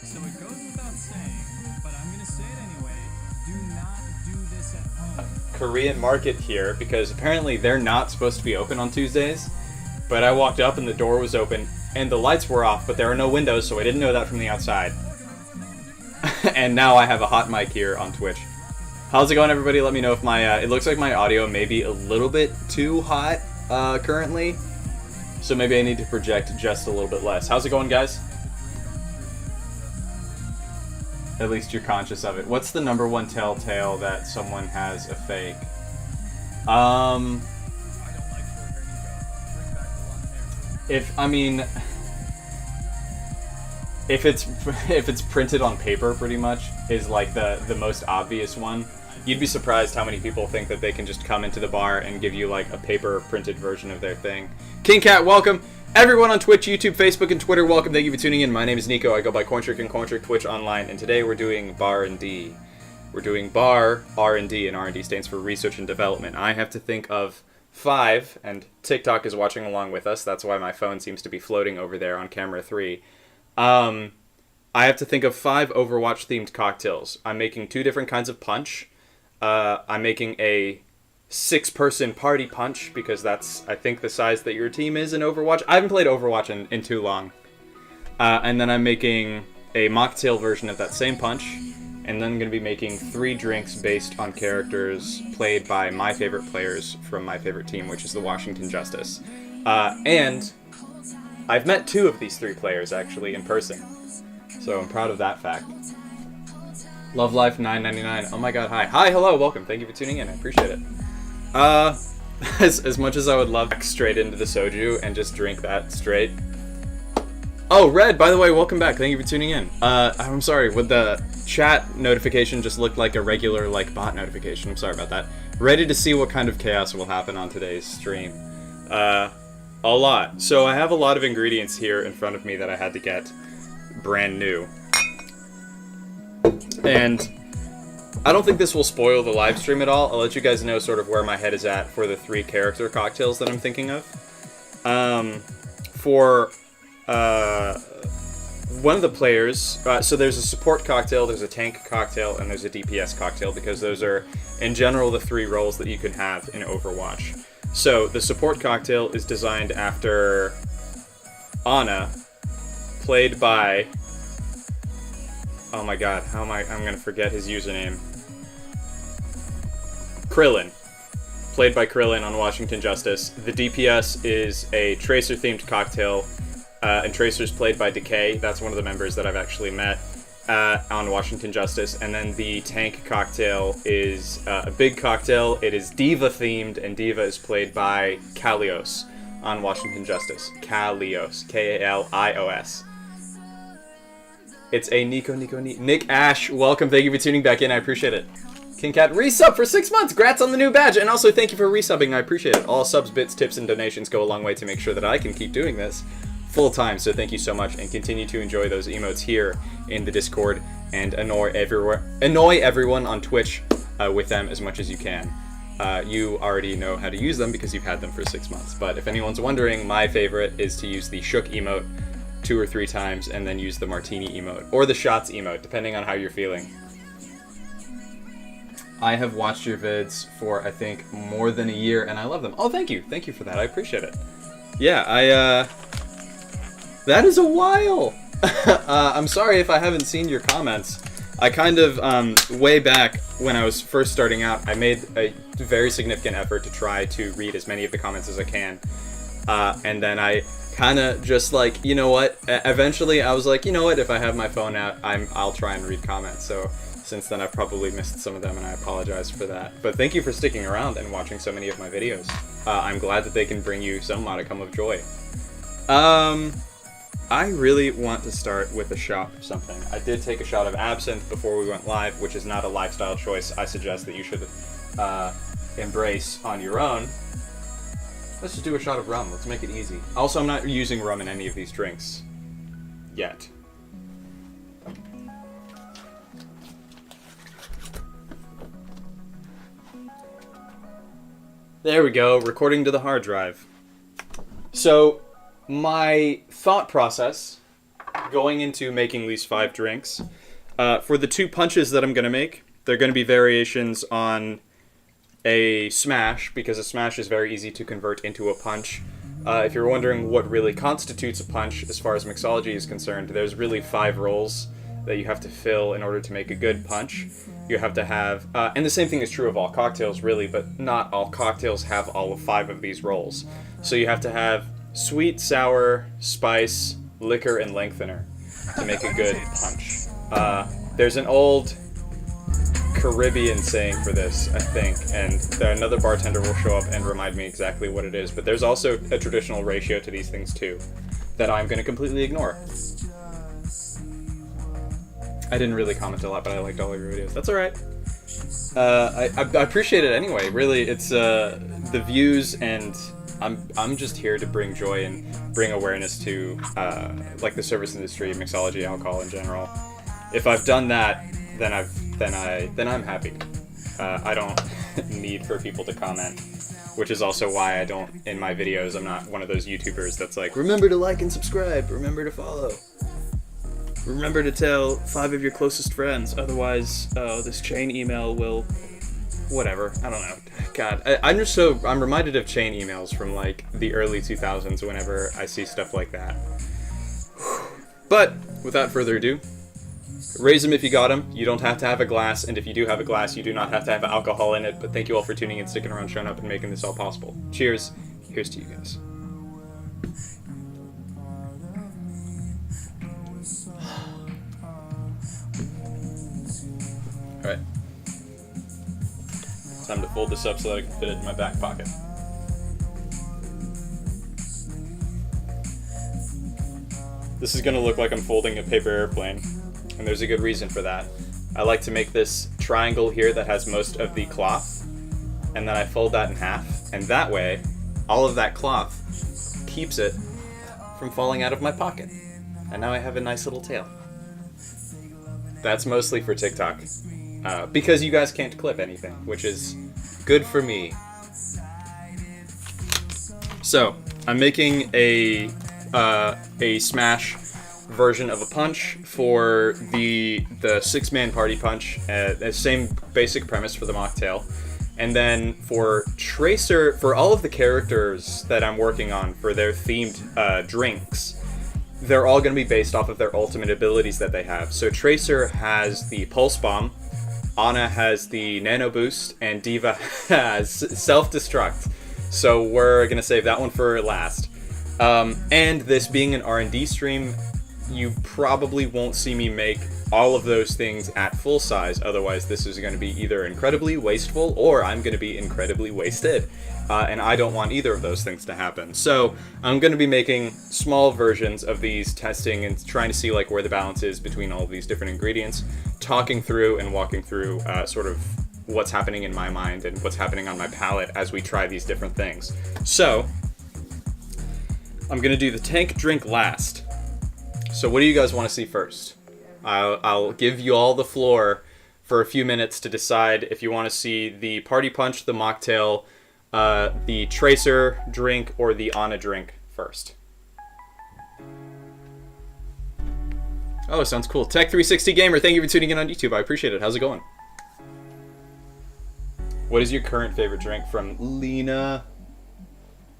So it goes without saying, but I'm going to say it anyway, do not do this at home. Korean market here, because apparently they're not supposed to be open on Tuesdays, but I walked up and the door was open, and the lights were off, but there are no windows, so I didn't know that from the outside. And now I have a hot mic here on Twitch. How's it going, everybody? Let me know if my, it looks like my audio may be a little bit too hot currently, so maybe I need to project just a little bit less. How's it going, guys? At least you're conscious of it. What's the number one telltale that someone has a fake? If it's printed on paper, pretty much is like the most obvious one. You'd be surprised how many people think that they can just come into the bar and give you like a paper printed version of their thing. King Cat, welcome. Everyone on Twitch, YouTube, Facebook, and Twitter, welcome. Thank you for tuning in. My name is Nico. I go by Corntrick and Corntrick Twitch Online, and today we're doing Bar and D. We're doing Bar, R&D, and R&D stands for Research and Development. I have to think of 5, and TikTok is watching along with us. That's why my phone seems to be floating over there on camera 3. I have to think of 5 Overwatch-themed cocktails. I'm making 2 different kinds of punch. I'm making a 6-person party punch, because that's, I think, the size that your team is in Overwatch. I haven't played Overwatch in too long. And then I'm making a mocktail version of that same punch, and then I'm going to be making 3 drinks based on characters played by my favorite players from my favorite team, which is the Washington Justice. And I've met 2 of these 3 players, actually, in person. So I'm proud of that fact. Love Life 999. Oh my god, hi. Hi, hello, welcome. Thank you for tuning in. I appreciate it. As much as I would love to straight into the soju and just drink that straight. Oh, Red, by the way, welcome back. Thank you for tuning in. I'm sorry, would the chat notification just look like a regular, like, bot notification? I'm sorry about that. Ready to see what kind of chaos will happen on today's stream. A lot. So I have a lot of ingredients here in front of me that I had to get brand new. And I don't think this will spoil the live stream at all. I'll let you guys know sort of where my head is at for the 3 character cocktails that I'm thinking of. For one of the players, so there's a support cocktail, there's a tank cocktail, and there's a DPS cocktail, because those are, in general, the 3 roles that you can have in Overwatch. So, the support cocktail is designed after Ana, played by... Oh my god, I'm gonna forget his username. Krillin. Played by Krillin on Washington Justice. The DPS is a Tracer-themed cocktail, and Tracer's played by Decay. That's one of the members that I've actually met on Washington Justice. And then the tank cocktail is a big cocktail. It is D.Va themed, and D.Va is played by Kalios on Washington Justice. Kalios. K-A-L-I-O-S. It's a Nick Ash. Welcome. Thank you for tuning back in. I appreciate it. King Cat resub for 6 months. Grats on the new badge. And also thank you for resubbing. I appreciate it. All subs, bits, tips, and donations go a long way to make sure that I can keep doing this full time. So thank you so much, and continue to enjoy those emotes here in the Discord, and annoy everyone on Twitch with them as much as you can. You already know how to use them because you've had them for 6 months. But if anyone's wondering, my favorite is to use the shook emote 2 or 3 times, and then use the martini emote, or the shots emote, depending on how you're feeling. I have watched your vids for, I think, more than a year, and I love them. Oh, thank you. Thank you for that. I appreciate it. Yeah, that is a while! I'm sorry if I haven't seen your comments. I kind of, way back when I was first starting out, I made a very significant effort to try to read as many of the comments as I can. And then I kind of just like, you know what, eventually I was like, you know what, if I have my phone out, I'll try and read comments. So since then I've probably missed some of them, and I apologize for that. But thank you for sticking around and watching so many of my videos. I'm glad that they can bring you some modicum of joy. I really want to start with a shot of something. I did take a shot of absinthe before we went live, which is not a lifestyle choice I suggest that you should embrace on your own. Let's just do a shot of rum. Let's make it easy. Also, I'm not using rum in any of these drinks. Yet. There we go. Recording to the hard drive. So, my thought process going into making these 5 drinks, for the 2 punches that I'm going to make, they're going to be variations on a smash, because a smash is very easy to convert into a punch. If you're wondering what really constitutes a punch as far as mixology is concerned, there's really 5 roles that you have to fill in order to make a good punch. You have to have, and the same thing is true of all cocktails really, but not all cocktails have all of 5 of these roles. So you have to have sweet, sour, spice, liquor, and lengthener to make a good punch. There's an old Caribbean saying for this, I think, and another bartender will show up and remind me exactly what it is, but there's also a traditional ratio to these things too that I'm going to completely ignore. I didn't really comment a lot, but I liked all of your videos. That's alright. I appreciate it anyway. Really, it's the views, and I'm just here to bring joy and bring awareness to like the service industry, mixology, alcohol in general. If I've done that, then I'm happy. I don't need for people to comment, which is also why I don't, in my videos, I'm not one of those YouTubers that's like, remember to like and subscribe, remember to follow, remember to tell 5 of your closest friends, otherwise this chain email will, whatever, I don't know. God, I'm reminded of chain emails from like the early 2000s whenever I see stuff like that. But without further ado, raise them if you got them. You don't have to have a glass, and if you do have a glass, you do not have to have alcohol in it. But thank you all for tuning in, sticking around, showing up, and making this all possible. Cheers. Here's to you guys. Alright. Time to fold this up so that I can fit it in my back pocket. This is going to look like I'm folding a paper airplane. And there's a good reason for that. I like to make this triangle here that has most of the cloth, and then I fold that in half, and that way, all of that cloth keeps it from falling out of my pocket. And now I have a nice little tail. That's mostly for TikTok, because you guys can't clip anything, which is good for me. So, I'm making a smash version of a punch for the 6-man party punch. Same basic premise for the mocktail. And then for Tracer, for all of the characters that I'm working on for their themed drinks, they're all going to be based off of their ultimate abilities that they have. So Tracer has the Pulse Bomb, Ana has the Nano Boost, and D.Va has Self-Destruct. So we're going to save that one for last. And this being an R&D stream, you probably won't see me make all of those things at full size, otherwise this is going to be either incredibly wasteful or I'm going to be incredibly wasted. And I don't want either of those things to happen. So I'm going to be making small versions of these, testing and trying to see like where the balance is between all of these different ingredients, talking through and walking through sort of what's happening in my mind and what's happening on my palate as we try these different things. So I'm going to do the tank drink last. So what do you guys want to see first? I'll give you all the floor for a few minutes to decide if you want to see the party punch, the mocktail, the Tracer drink, or the Ana drink first. Oh, sounds cool. Tech360 Gamer, thank you for tuning in on YouTube. I appreciate it. How's it going? What is your current favorite drink? From Lena?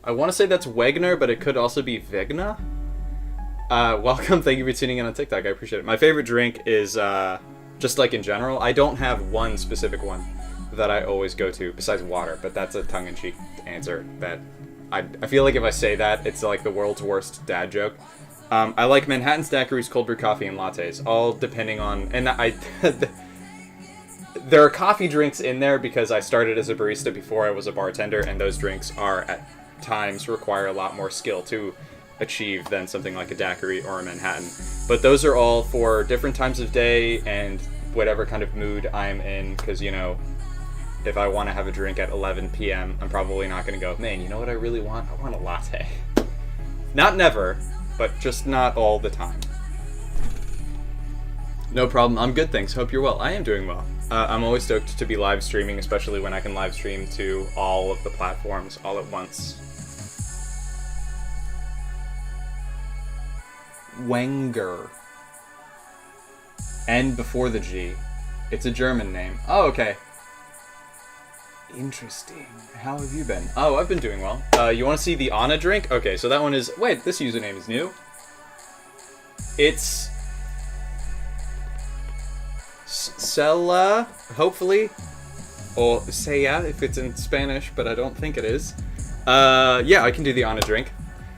I want to say that's Wegner, but it could also be Vegna. Welcome, thank you for tuning in on TikTok, I appreciate it. My favorite drink is, just like in general, I don't have one specific one that I always go to, besides water, but that's a tongue-in-cheek answer that I feel like if I say that, it's like the world's worst dad joke. I like Manhattan's daiquiris, cold brew coffee, and lattes, all depending on, and there are coffee drinks in there because I started as a barista before I was a bartender, and those drinks are, at times, require a lot more skill to achieve than something like a daiquiri or a Manhattan. But those are all for different times of day and whatever kind of mood I'm in, because, you know, if I want to have a drink at 11 p.m., I'm probably not going to go, man, you know what I really want? I want a latte. Not never, but just not all the time. No problem. I'm good, thanks. Hope you're well. I am doing well. I'm always stoked to be live streaming, especially when I can live stream to all of the platforms all at once. Wenger. N before the G. It's a German name. Oh, okay. Interesting. How have you been? Oh, I've been doing well. You want to see the Ana drink? Okay, so that one is... Wait, this username is new. It's... Sela, hopefully. Or Seya, if it's in Spanish, but I don't think it is. Yeah, I can do the Ana drink.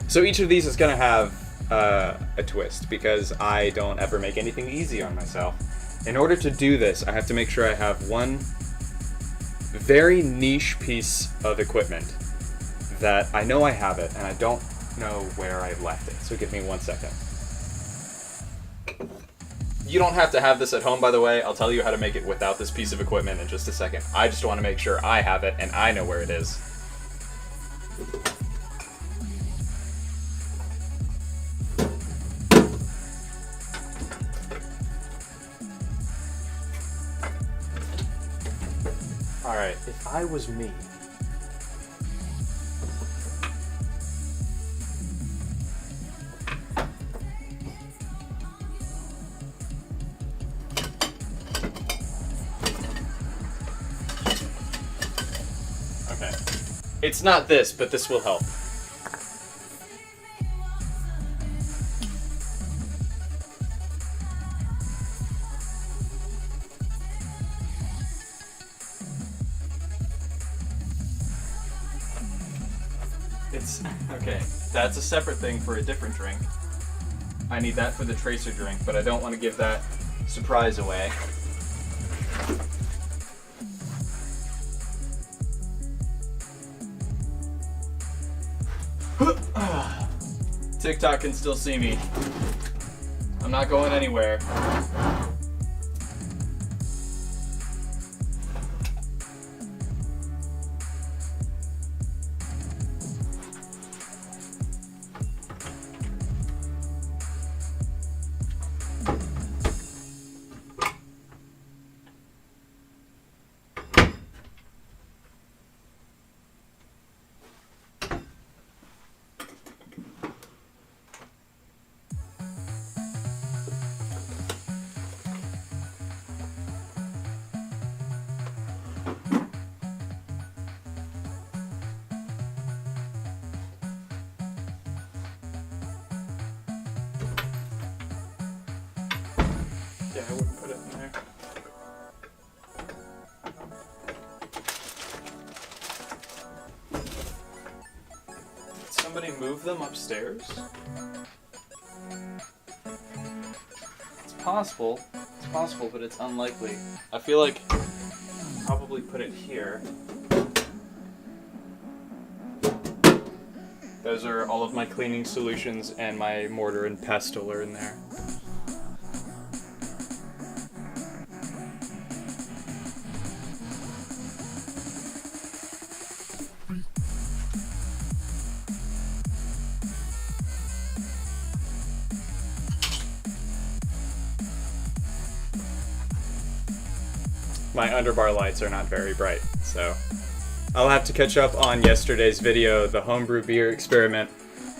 So each of these is going to have a twist, because I don't ever make anything easy on myself. In order to do this, I have to make sure I have one very niche piece of equipment that I know I have it, and I don't know where I left it. So give me 1 second. You don't have to have this at home, by the way. I'll tell you how to make it without this piece of equipment in just a second. I just want to make sure I have it and I know where it is. Alright, if I was me... Okay. It's not this, but this will help. Okay, that's a separate thing for a different drink. I need that for the Tracer drink, but I don't want to give that surprise away. TikTok can still see me. I'm not going anywhere. somebody move them upstairs? It's possible, but it's unlikely. I feel like I'll probably put it here. Those are all of my cleaning solutions, and my mortar and pestle are in there. My underbar lights are not very bright, so I'll have to catch up on yesterday's video. The homebrew beer experiment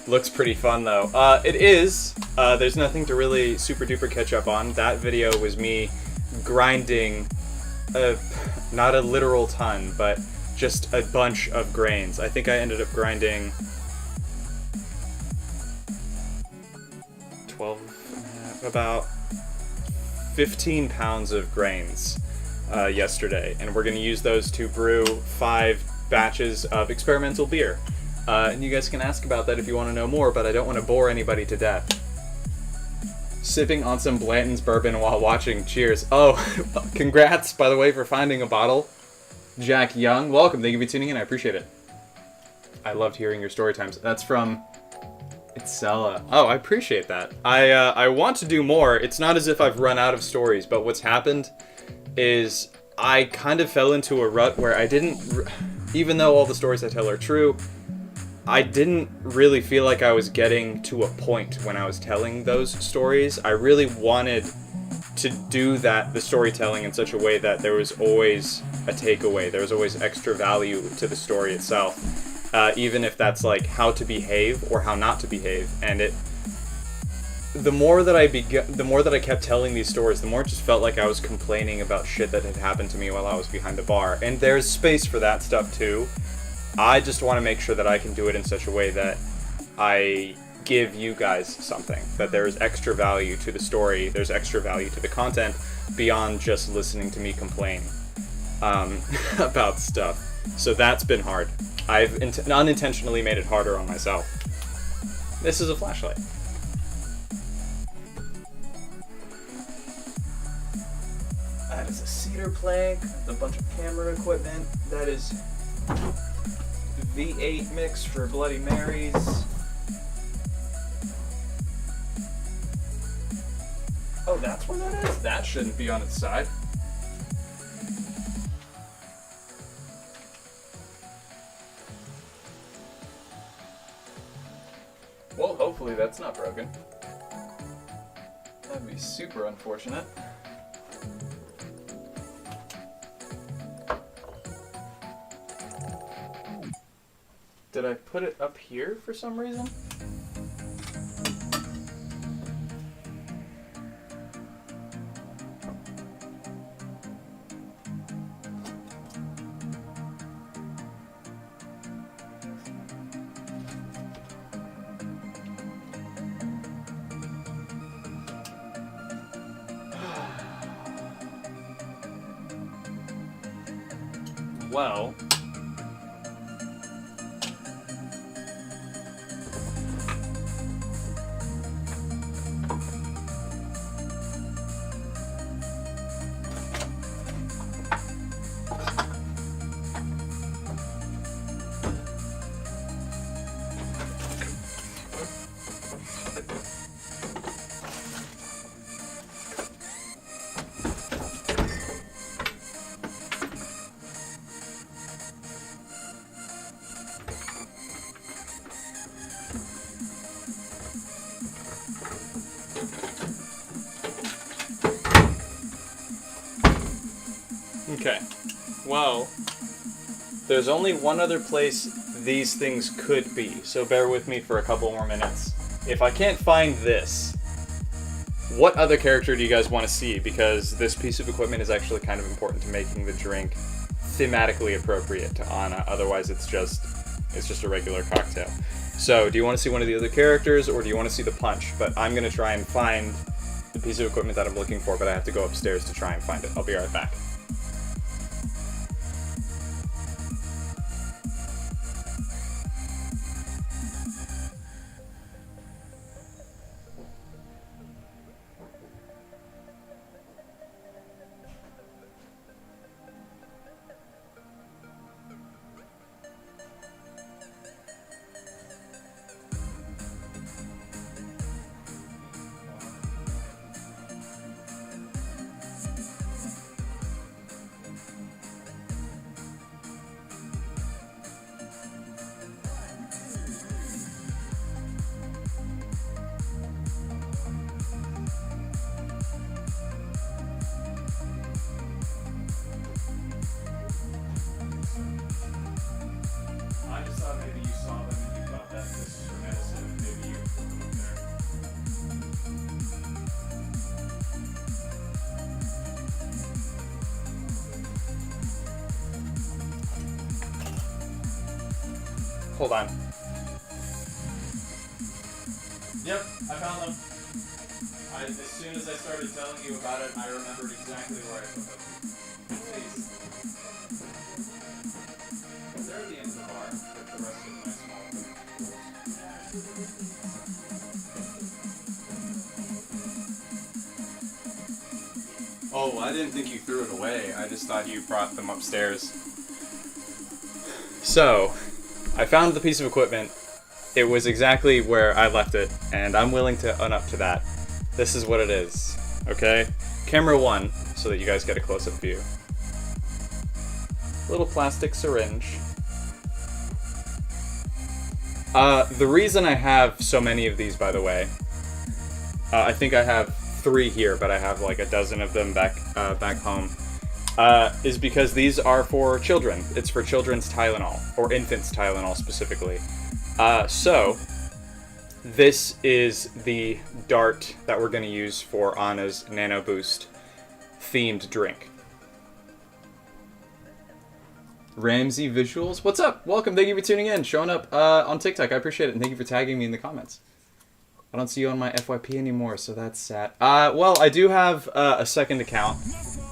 looks pretty fun, though. It is. There's nothing to really super duper catch up on. That video was me grinding, not a literal ton, but just a bunch of grains. I think I ended up grinding about 15 pounds of grains yesterday, and we're going to use those to brew 5 batches of experimental beer. And you guys can ask about that if you want to know more, but I don't want to bore anybody to death. Sipping on some Blanton's bourbon while watching. Cheers. Oh, congrats, by the way, for finding a bottle. Jack Young, welcome. Thank you for tuning in. I appreciate it. I loved hearing your story times. That's from Itzella. Oh, I appreciate that. I want to do more. It's not as if I've run out of stories, but what's happened is I kind of fell into a rut where I didn't, even though all the stories I tell are true, I didn't really feel like I was getting to a point when I was telling those stories. I really wanted to do the storytelling in such a way that there was always a takeaway. There was always extra value to the story itself, even if that's like how to behave or how not to behave. And the more that I kept telling these stories, the more it just felt like I was complaining about shit that had happened to me while I was behind the bar. And there's space for that stuff too. I just want to make sure that I can do it in such a way that I give you guys something, that there is extra value to the story, there's extra value to the content beyond just listening to me complain about stuff. So that's been hard. I've unintentionally made it harder on myself. This is a flashlight. That is a cedar plank, a bunch of camera equipment. That is V8 mix for Bloody Marys. Oh, that's where that is? That shouldn't be on its side. Well, hopefully that's not broken. That'd be super unfortunate. Did I put it up here for some reason? Well, okay. Well, there's only one other place these things could be, so bear with me for a couple more minutes. If I can't find this, what other character do you guys want to see? Because this piece of equipment is actually kind of important to making the drink thematically appropriate to Anna. Otherwise, it's just a regular cocktail. So, do you want to see one of the other characters, or do you want to see the punch? But I'm going to try and find the piece of equipment that I'm looking for, but I have to go upstairs to try and find it. I'll be right back. Hold on. Yep, I found them. As soon as I started telling you about it, I remembered exactly where I put them. Please. They're at the end of the bar with the rest of my small tools. Oh, I didn't think you threw it away. I just thought you brought them upstairs. So, I found the piece of equipment. It was exactly where I left it, and I'm willing to own up to that. This is what it is, okay? Camera 1, so that you guys get a close-up view. Little plastic syringe. The reason I have so many of these, by the way, I think I have 3 here, but I have like a dozen of them back home, is because these are for children. It's for children's Tylenol, or infants' Tylenol specifically. So, this is the dart that we're going to use for Anna's Nano Boost themed drink. Ramsey Visuals, what's up? Welcome, thank you for tuning in, showing up on TikTok. I appreciate it, and thank you for tagging me in the comments. I don't see you on my FYP anymore, so that's sad. Well, I do have a second account,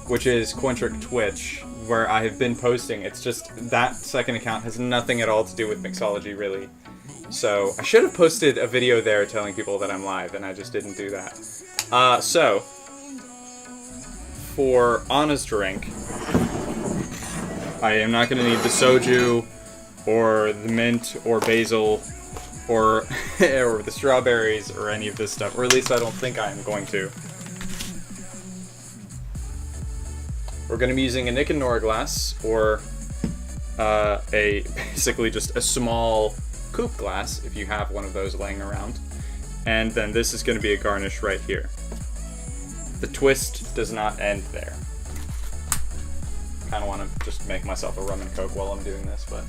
which is Cointrick Twitch, where I have been posting. It's just that second account has nothing at all to do with mixology, really. So, I should have posted a video there telling people that I'm live, and I just didn't do that. So, for Anna's drink, I am not going to need the soju, or the mint, or basil, or, or the strawberries, or any of this stuff. Or at least I don't think I am going to. We're going to be using a Nick and Nora glass, or basically just a small coupe glass, if you have one of those laying around. And then this is going to be a garnish right here. The twist does not end there. Kind of want to just make myself a rum and coke while I'm doing this, but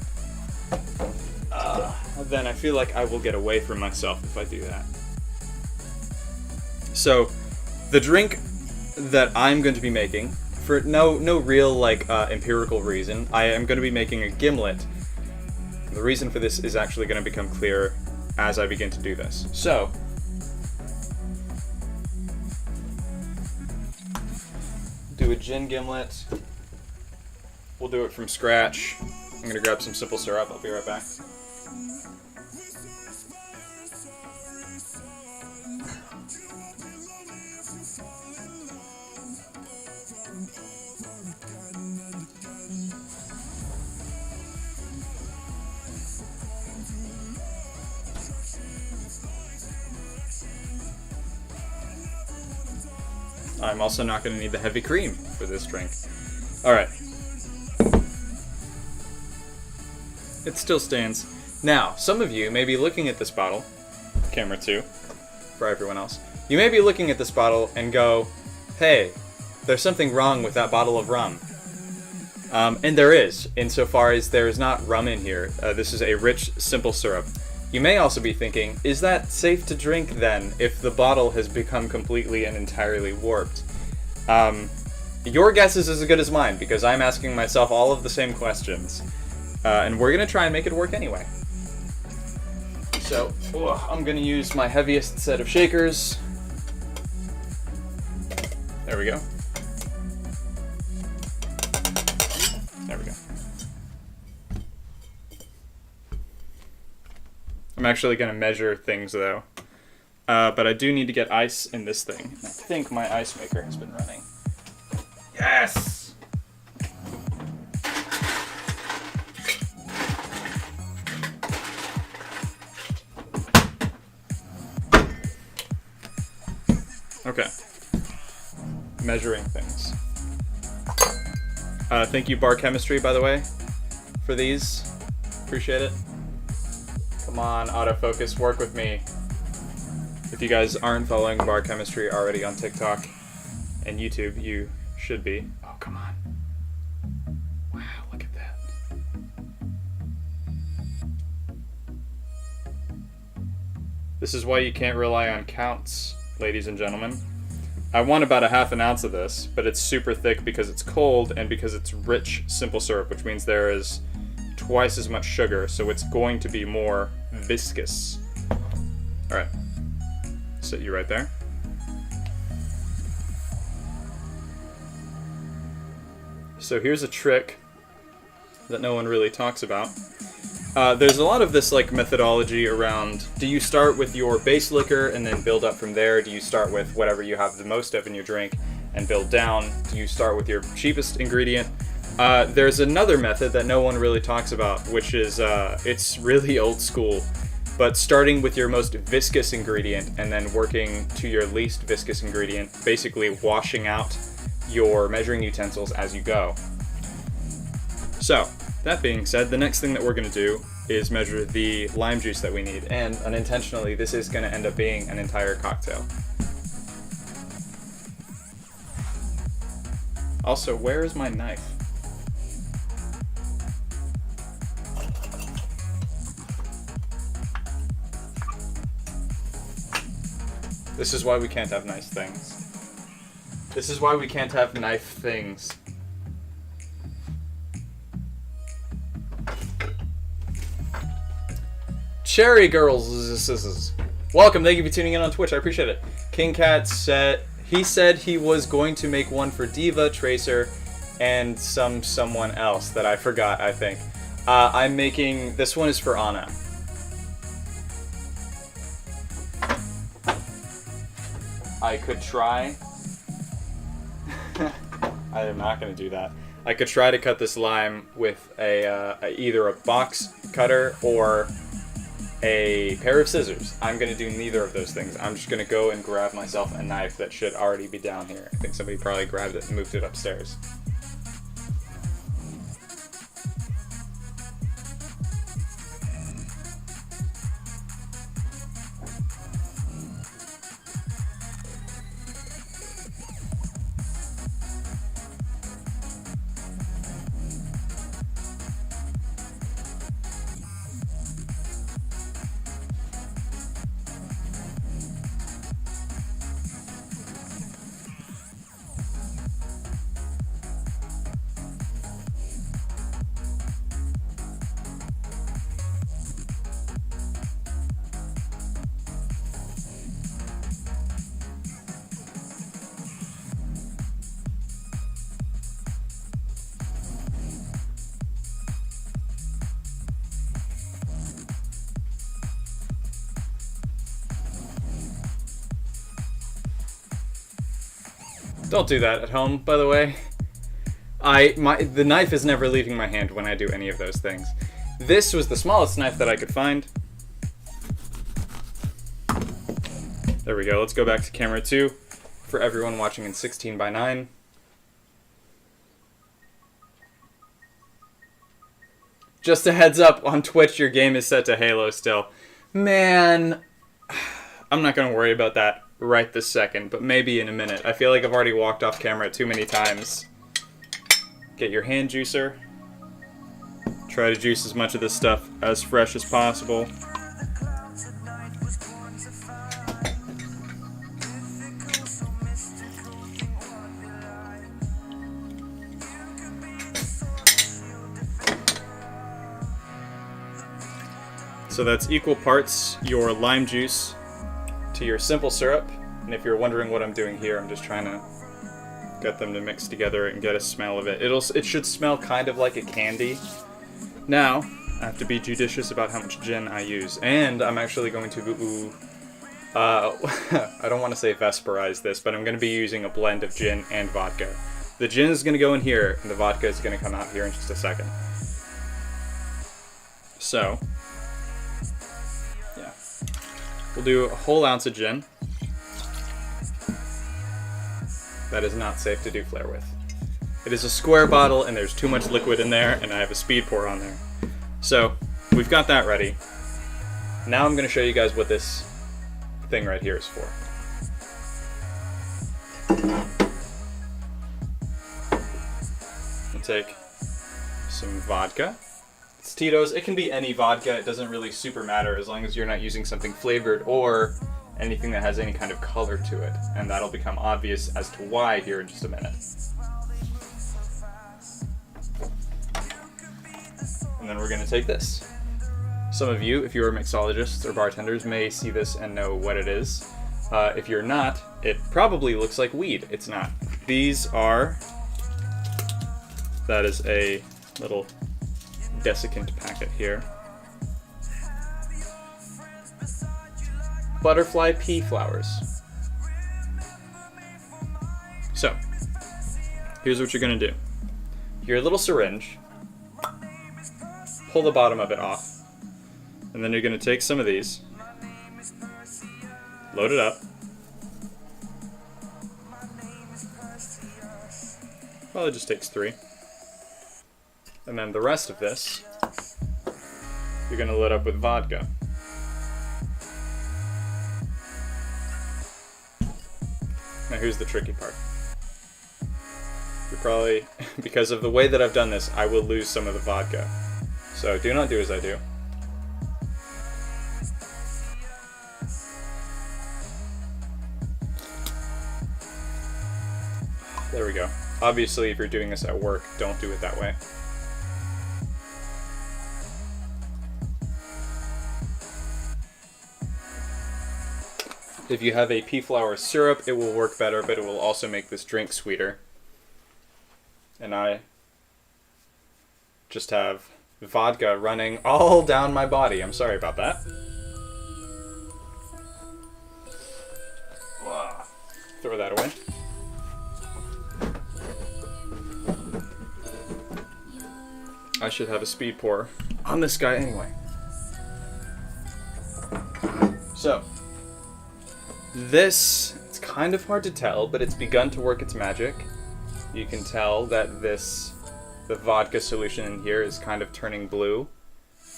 then I feel like I will get away from myself if I do that. So, the drink that I'm going to be making, for no real like empirical reason, I am going to be making a Gimlet. The reason for this is actually going to become clear as I begin to do this. So, do a gin Gimlet. We'll do it from scratch. I'm going to grab some simple syrup. I'll be right back. I'm also not going to need the heavy cream for this drink. Alright. It still stands. Now, some of you may be looking at this bottle, camera 2, for everyone else. You may be looking at this bottle and go, hey, there's something wrong with that bottle of rum. And there is, insofar as there is not rum in here. This is a rich, simple syrup. You may also be thinking, is that safe to drink then, if the bottle has become completely and entirely warped? Your guess is as good as mine, because I'm asking myself all of the same questions. And we're going to try and make it work anyway. So, I'm going to use my heaviest set of shakers. There we go. There we go. I'm actually going to measure things, though. But I do need to get ice in this thing. I think my ice maker has been running. Yes! Okay. Measuring things. Thank you, Bar Chemistry, by the way, for these. Appreciate it. Come on, autofocus, work with me. If you guys aren't following Bar Chemistry already on TikTok and YouTube, you should be. Oh, come on. Wow, look at that. This is why you can't rely on counts, ladies and gentlemen. I want about a half an ounce of this, but it's super thick because it's cold and because it's rich simple syrup, which means there is twice as much sugar, so it's going to be more viscous. Alright. Sit you right there. So here's a trick that no one really talks about. There's a lot of this like methodology around, do you start with your base liquor and then build up from there? Do you start with whatever you have the most of in your drink and build down? Do you start with your cheapest ingredient? There's another method that no one really talks about, which is, it's really old school, but starting with your most viscous ingredient and then working to your least viscous ingredient, basically washing out your measuring utensils as you go. So, that being said, the next thing that we're going to do is measure the lime juice that we need, and unintentionally, this is going to end up being an entire cocktail. Also, where is my knife? This is why we can't have nice things. This is why we can't have knife things. Cherry Girls, welcome. Thank you for tuning in on Twitch. I appreciate it. King Cat said he was going to make one for D.Va, Tracer, and someone else that I forgot. I think I'm making this one is for Anna. I could try. I am not going to do that. I could try to cut this lime with either a box cutter or a pair of scissors. I'm going to do neither of those things. I'm just going to go and grab myself a knife that should already be down here. I think somebody probably grabbed it and moved it upstairs. Don't do that at home, by the way. The knife is never leaving my hand when I do any of those things. This was the smallest knife that I could find. There we go. Let's go back to camera 2 for everyone watching in 16:9. Just a heads up, on Twitch your game is set to Halo still. Man, I'm not going to worry about that right this second, but maybe in a minute. I feel like I've already walked off camera too many times. Get your hand juicer. Try to juice as much of this stuff as fresh as possible. So that's equal parts your lime juice to your simple syrup, and if you're wondering what I'm doing here, I'm just trying to get them to mix together and get a smell of it. It should smell kind of like a candy. Now, I have to be judicious about how much gin I use, and I'm actually going to, I don't want to say Vesperize this, but I'm going to be using a blend of gin and vodka. The gin is going to go in here, and the vodka is going to come out here in just a second. So, yeah. We'll do a whole ounce of gin. That is not safe to do flair with. It is a square bottle and there's too much liquid in there and I have a speed pour on there. So, we've got that ready. Now I'm going to show you guys what this thing right here is for. We'll take some vodka. It's Tito's. It can be any vodka. It doesn't really super matter as long as you're not using something flavored or anything that has any kind of color to it. And that'll become obvious as to why here in just a minute. And then we're going to take this. Some of you, if you are mixologists or bartenders, may see this and know what it is. If you're not, it probably looks like weed. It's not. These are... That is a little desiccant packet here. Butterfly pea flowers. So, here's what you're going to do. Your little syringe, pull the bottom of it off, and then you're going to take some of these, load it up, probably just takes 3, and then the rest of this, you're going to load up with vodka. Now here's the tricky part. You're probably, because of the way that I've done this, I will lose some of the vodka. So do not do as I do. There we go. Obviously, if you're doing this at work, don't do it that way. If you have a pea flower syrup, it will work better, but it will also make this drink sweeter. And I just have vodka running all down my body. I'm sorry about that. Throw that away. I should have a speed pour on this guy anyway. So, this, it's kind of hard to tell, but it's begun to work its magic. You can tell that the vodka solution in here is kind of turning blue.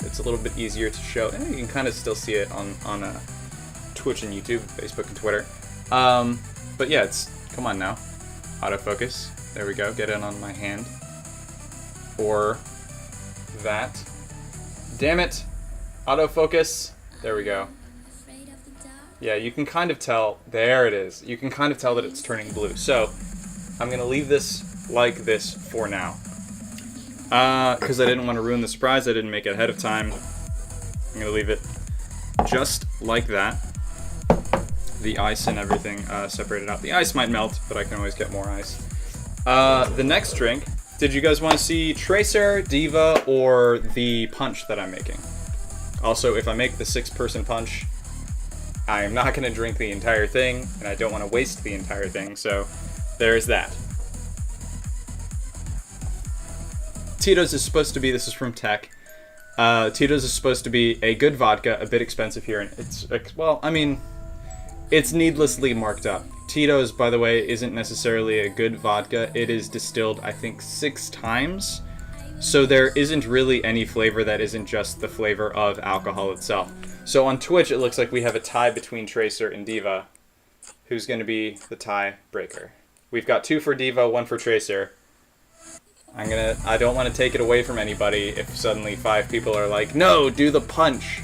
It's a little bit easier to show, and you can kind of still see it on Twitch and YouTube, Facebook and Twitter. But yeah, come on now. Autofocus. There we go. Get in on my hand. Or that. Damn it. Autofocus. There we go. Yeah, you can kind of tell. There it is. You can kind of tell that it's turning blue. So, I'm going to leave this like this for now. Because I didn't want to ruin the surprise. I didn't make it ahead of time. I'm going to leave it just like that. The ice and everything separated out. The ice might melt, but I can always get more ice. The next drink, did you guys want to see Tracer, D.Va, or the punch that I'm making? Also, if I make the 6-person punch, I'm not going to drink the entire thing, and I don't want to waste the entire thing, so there's that. Tito's is supposed to be, this is from Tech, Tito's is supposed to be a good vodka, a bit expensive here, and it's, well, I mean, it's needlessly marked up. Tito's, by the way, isn't necessarily a good vodka. It is distilled, I think, 6 times. So there isn't really any flavor that isn't just the flavor of alcohol itself. So on Twitch, it looks like we have a tie between Tracer and D.Va. Who's going to be the tie breaker? We've got 2 for D.Va, 1 for Tracer. I don't want to take it away from anybody if suddenly 5 people are like, no, do the punch.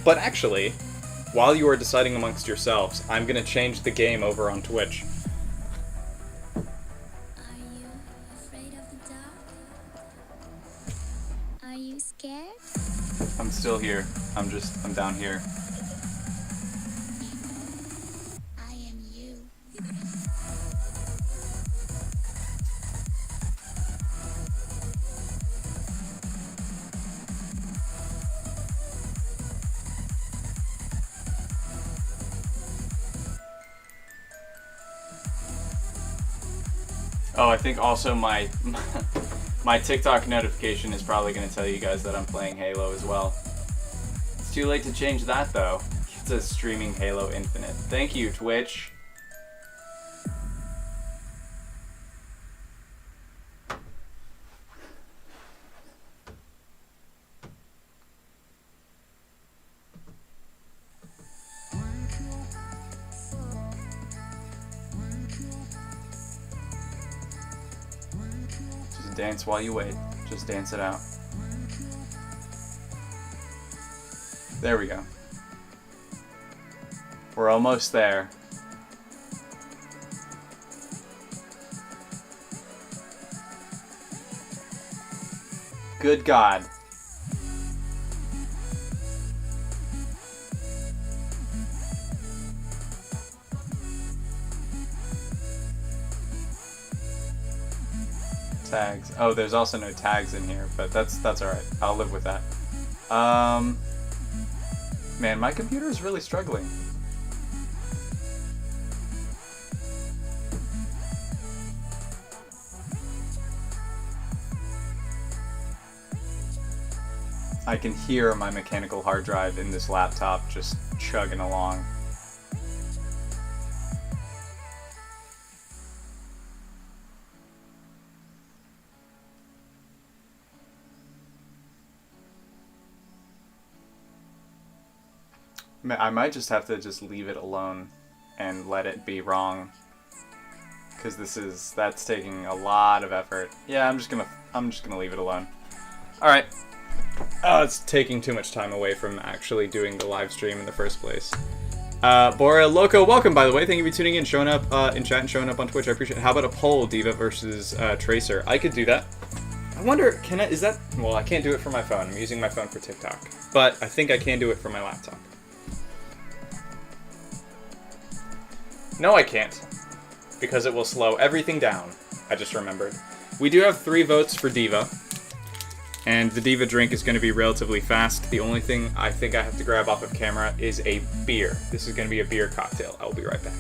But actually, while you are deciding amongst yourselves, I'm going to change the game over on Twitch. Are you afraid of the dark? Are you scared? I'm still here. I'm down here. I am you. Oh, I think also my TikTok notification is probably going to tell you guys that I'm playing Halo as well. It's too late to change that, though. It says streaming Halo Infinite. Thank you, Twitch. Dance while you wait. Just dance it out. There we go. We're almost there. Good God. Tags. Oh, there's also no tags in here, but that's alright. I'll live with that. Man, my computer is really struggling. I can hear my mechanical hard drive in this laptop just chugging along. I might just have to just leave it alone and let it be wrong, because that's taking a lot of effort. Yeah, I'm just gonna leave it alone. All right. Oh, it's taking too much time away from actually doing the live stream in the first place. Bora Loco, welcome, by the way. Thank you for tuning in, showing up in chat and showing up on Twitch. I appreciate it. How about a poll, D.Va versus Tracer? I could do that. I wonder, well, I can't do it for my phone. I'm using my phone for TikTok. But I think I can do it for my laptop. No, I can't. Because it will slow everything down. I just remembered. We do have 3 votes for D.Va. And the D.Va drink is going to be relatively fast. The only thing I think I have to grab off of camera is a beer. This is going to be a beer cocktail. I'll be right back.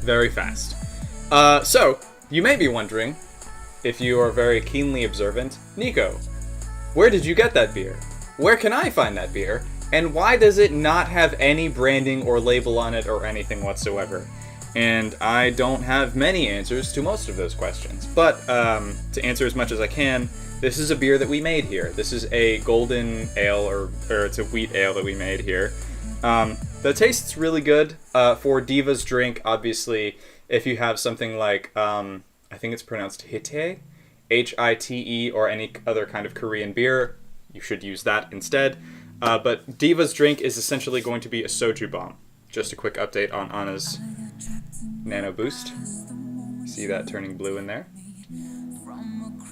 Very fast. So, you may be wondering, if you are very keenly observant, Nico, where did you get that beer? Where can I find that beer? And why does it not have any branding or label on it or anything whatsoever? And I don't have many answers to most of those questions. But to answer as much as I can, this is a beer that we made here. This is a golden ale, or it's a wheat ale that we made here. The taste's really good. For D.Va's drink, obviously, if you have something like... I think it's pronounced Hite, H-I-T-E, or any other kind of Korean beer. You should use that instead. But D.Va's drink is essentially going to be a soju bomb. Just a quick update on Anna's Nano Boost. See that turning blue in there?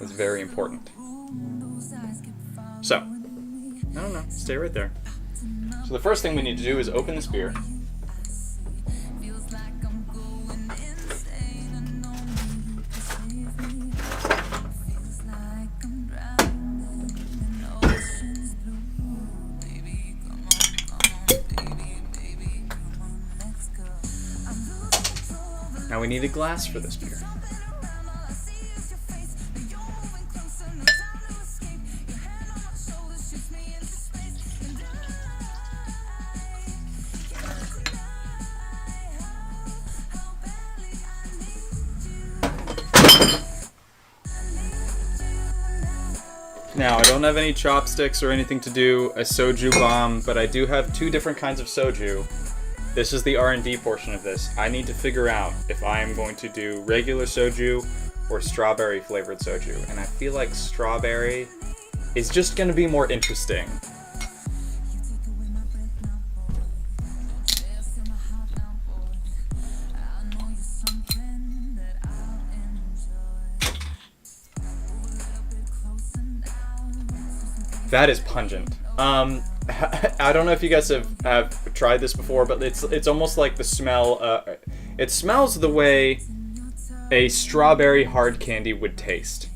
That's very important. So, I don't know, stay right there. So the first thing we need to do is open this beer. Now we need a glass for this beer. Now, I don't have any chopsticks or anything to do a soju bomb, but I do have 2 different kinds of soju. This is the R&D portion of this. I need to figure out if I am going to do regular soju or strawberry flavored soju. And I feel like strawberry is just going to be more interesting. That is pungent. I don't know if you guys have tried this before, but it's almost like the smell. It smells the way a strawberry hard candy would taste.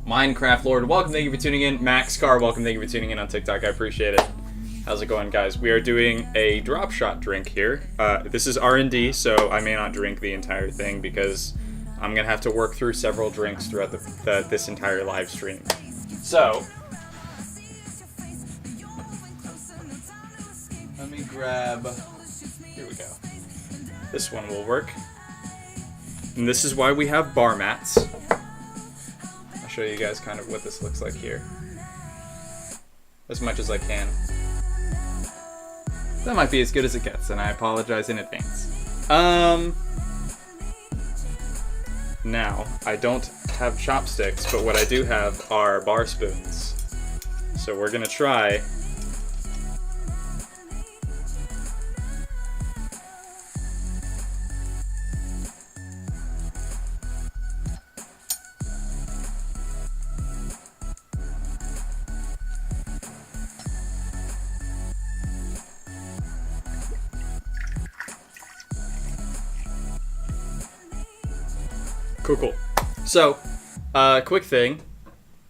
Minecraft Lord, welcome, thank you for tuning in. Max Car, welcome, thank you for tuning in on TikTok, I appreciate it. How's it going, guys? We are doing a drop shot drink here. This is R&D, so I may not drink the entire thing because I'm gonna have to work through several drinks throughout this entire live stream. So, let me grab, here we go. This one will work. And this is why we have bar mats. I'll show you guys kind of what this looks like here. As much as I can. That might be as good as it gets, and I apologize in advance. Now, I don't have chopsticks, but what I do have are bar spoons. So we're gonna try. Cool. So, quick thing.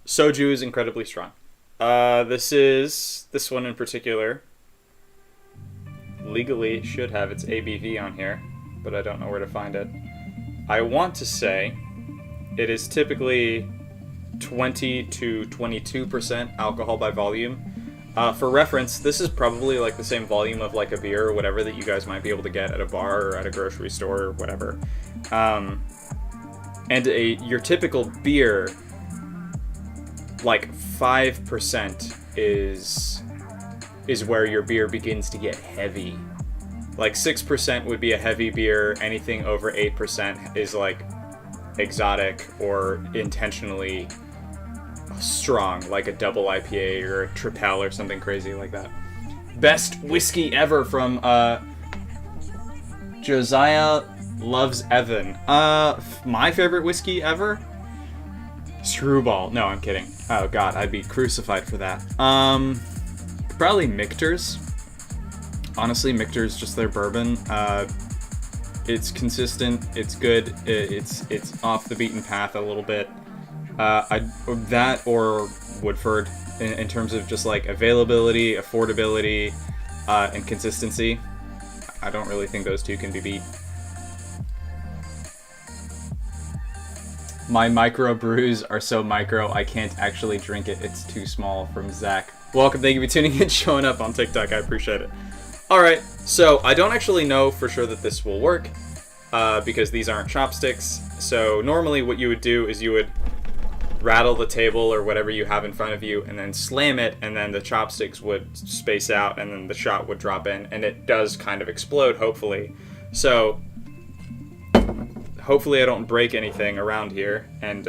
Soju is incredibly strong. This one in particular, legally should have its ABV on here, but I don't know where to find it. I want to say it is typically 20 to 22% alcohol by volume. For reference, this is probably like the same volume of like a beer or whatever that you guys might be able to get at a bar or at a grocery store or whatever. And your typical beer, like 5% is where your beer begins to get heavy. Like 6% would be a heavy beer. Anything over 8% is like exotic or intentionally strong, like a double IPA or a Tripel or something crazy like that. Best whiskey ever from Josiah Loves Evan. My favorite whiskey ever? Screwball. No, I'm kidding. Oh god, I'd be crucified for that. Probably Michter's. Honestly, Michter's just their bourbon. It's consistent. It's good. It's off the beaten path a little bit. That or Woodford in terms of just like availability, affordability, and consistency. I don't really think those two can be beat. My micro brews are so micro, I can't actually drink it. It's too small. From Zach. Welcome, thank you for tuning in, showing up on TikTok. I appreciate it. Alright, so I don't actually know for sure that this will work because these aren't chopsticks. So normally what you would do is you would rattle the table or whatever you have in front of you and then slam it, and then the chopsticks would space out and then the shot would drop in, and it does kind of explode, hopefully. So hopefully I don't break anything around here, and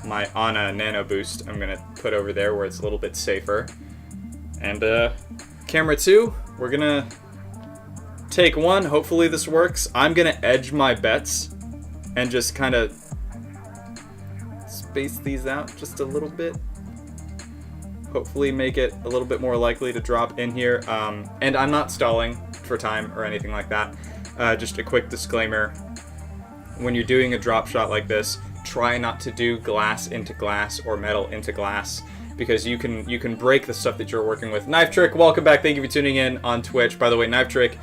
my Ana Nano Boost I'm gonna put over there where it's a little bit safer. And camera 2, we're gonna take one. Hopefully this works. I'm gonna edge my bets and just kind of space these out just a little bit. Hopefully make it a little bit more likely to drop in here. And I'm not stalling for time or anything like that. Just a quick disclaimer. When you're doing a drop shot like this, try not to do glass into glass or metal into glass, because you can break the stuff that you're working with. Knife Trick, welcome back. Thank you for tuning in on Twitch. By the way, Knife Trick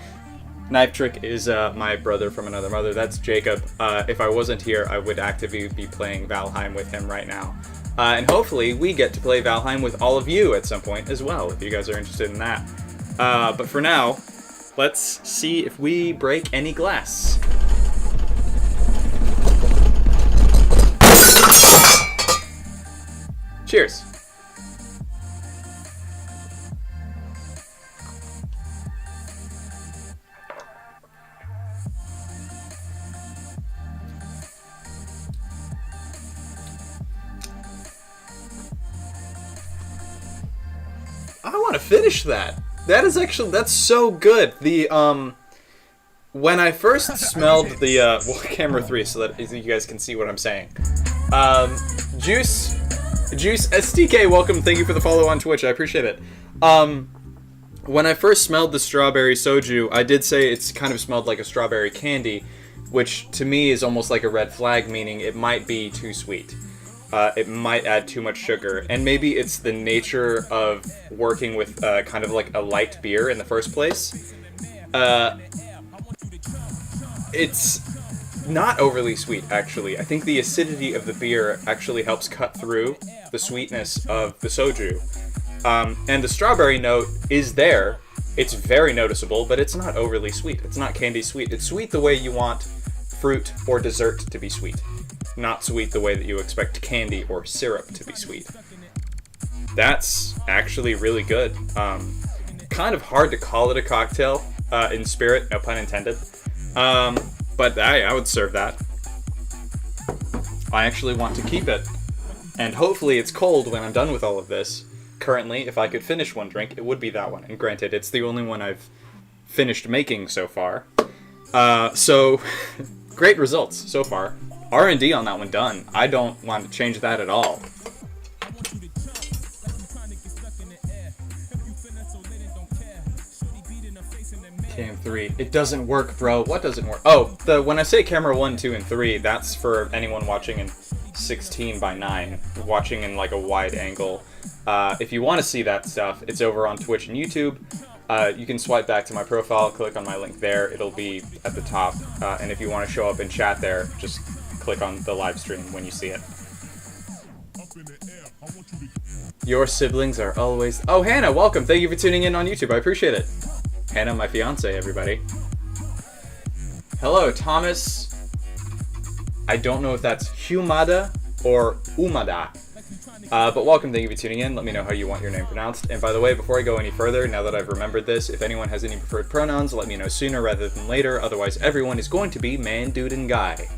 is my brother from another mother. That's Jacob. If I wasn't here, I would actively be playing Valheim with him right now. And hopefully we get to play Valheim with all of you at some point as well, if you guys are interested in that. But for now, let's see if we break any glass. Cheers. I want to finish that. That's so good. The when I first smelled the well, camera 3 so that you guys can see what I'm saying. Juice STK, welcome. Thank you for the follow on Twitch. I appreciate it. When I first smelled the strawberry soju, I did say it's kind of smelled like a strawberry candy, which to me is almost like a red flag, meaning it might be too sweet. It might add too much sugar, and maybe it's the nature of working with kind of like a light beer in the first place. It's not overly sweet, actually. I think the acidity of the beer actually helps cut through the sweetness of the soju. And the strawberry note is there. It's very noticeable, but it's not overly sweet. It's not candy sweet. It's sweet the way you want fruit or dessert to be sweet. Not sweet the way that you expect candy or syrup to be sweet. That's actually really good. Kind of hard to call it a cocktail in spirit, no pun intended. But I would serve that. I actually want to keep it. And hopefully it's cold when I'm done with all of this. Currently, if I could finish one drink, it would be that one. And granted, it's the only one I've finished making so far. So, great results so far. R&D on that one done. I don't want to change that at all. Cam 3. It doesn't work, bro. What doesn't work? Oh, when I say camera 1, 2, and 3, that's for anyone watching in 16:9, watching in like a wide angle. If you want to see that stuff, it's over on Twitch and YouTube. You can swipe back to my profile, click on my link there. It'll be at the top. And if you want to show up in chat there, just click on the live stream when you see it. Your siblings are always... Oh, Hannah, welcome. Thank you for tuning in on YouTube. I appreciate it. Hannah, my fiance, everybody. Hello, Thomas. I don't know if that's Humada or Umada. But welcome, thank you for tuning in. Let me know how you want your name pronounced. And by the way, before I go any further, now that I've remembered this, if anyone has any preferred pronouns, let me know sooner rather than later. Otherwise, everyone is going to be man, dude, and guy.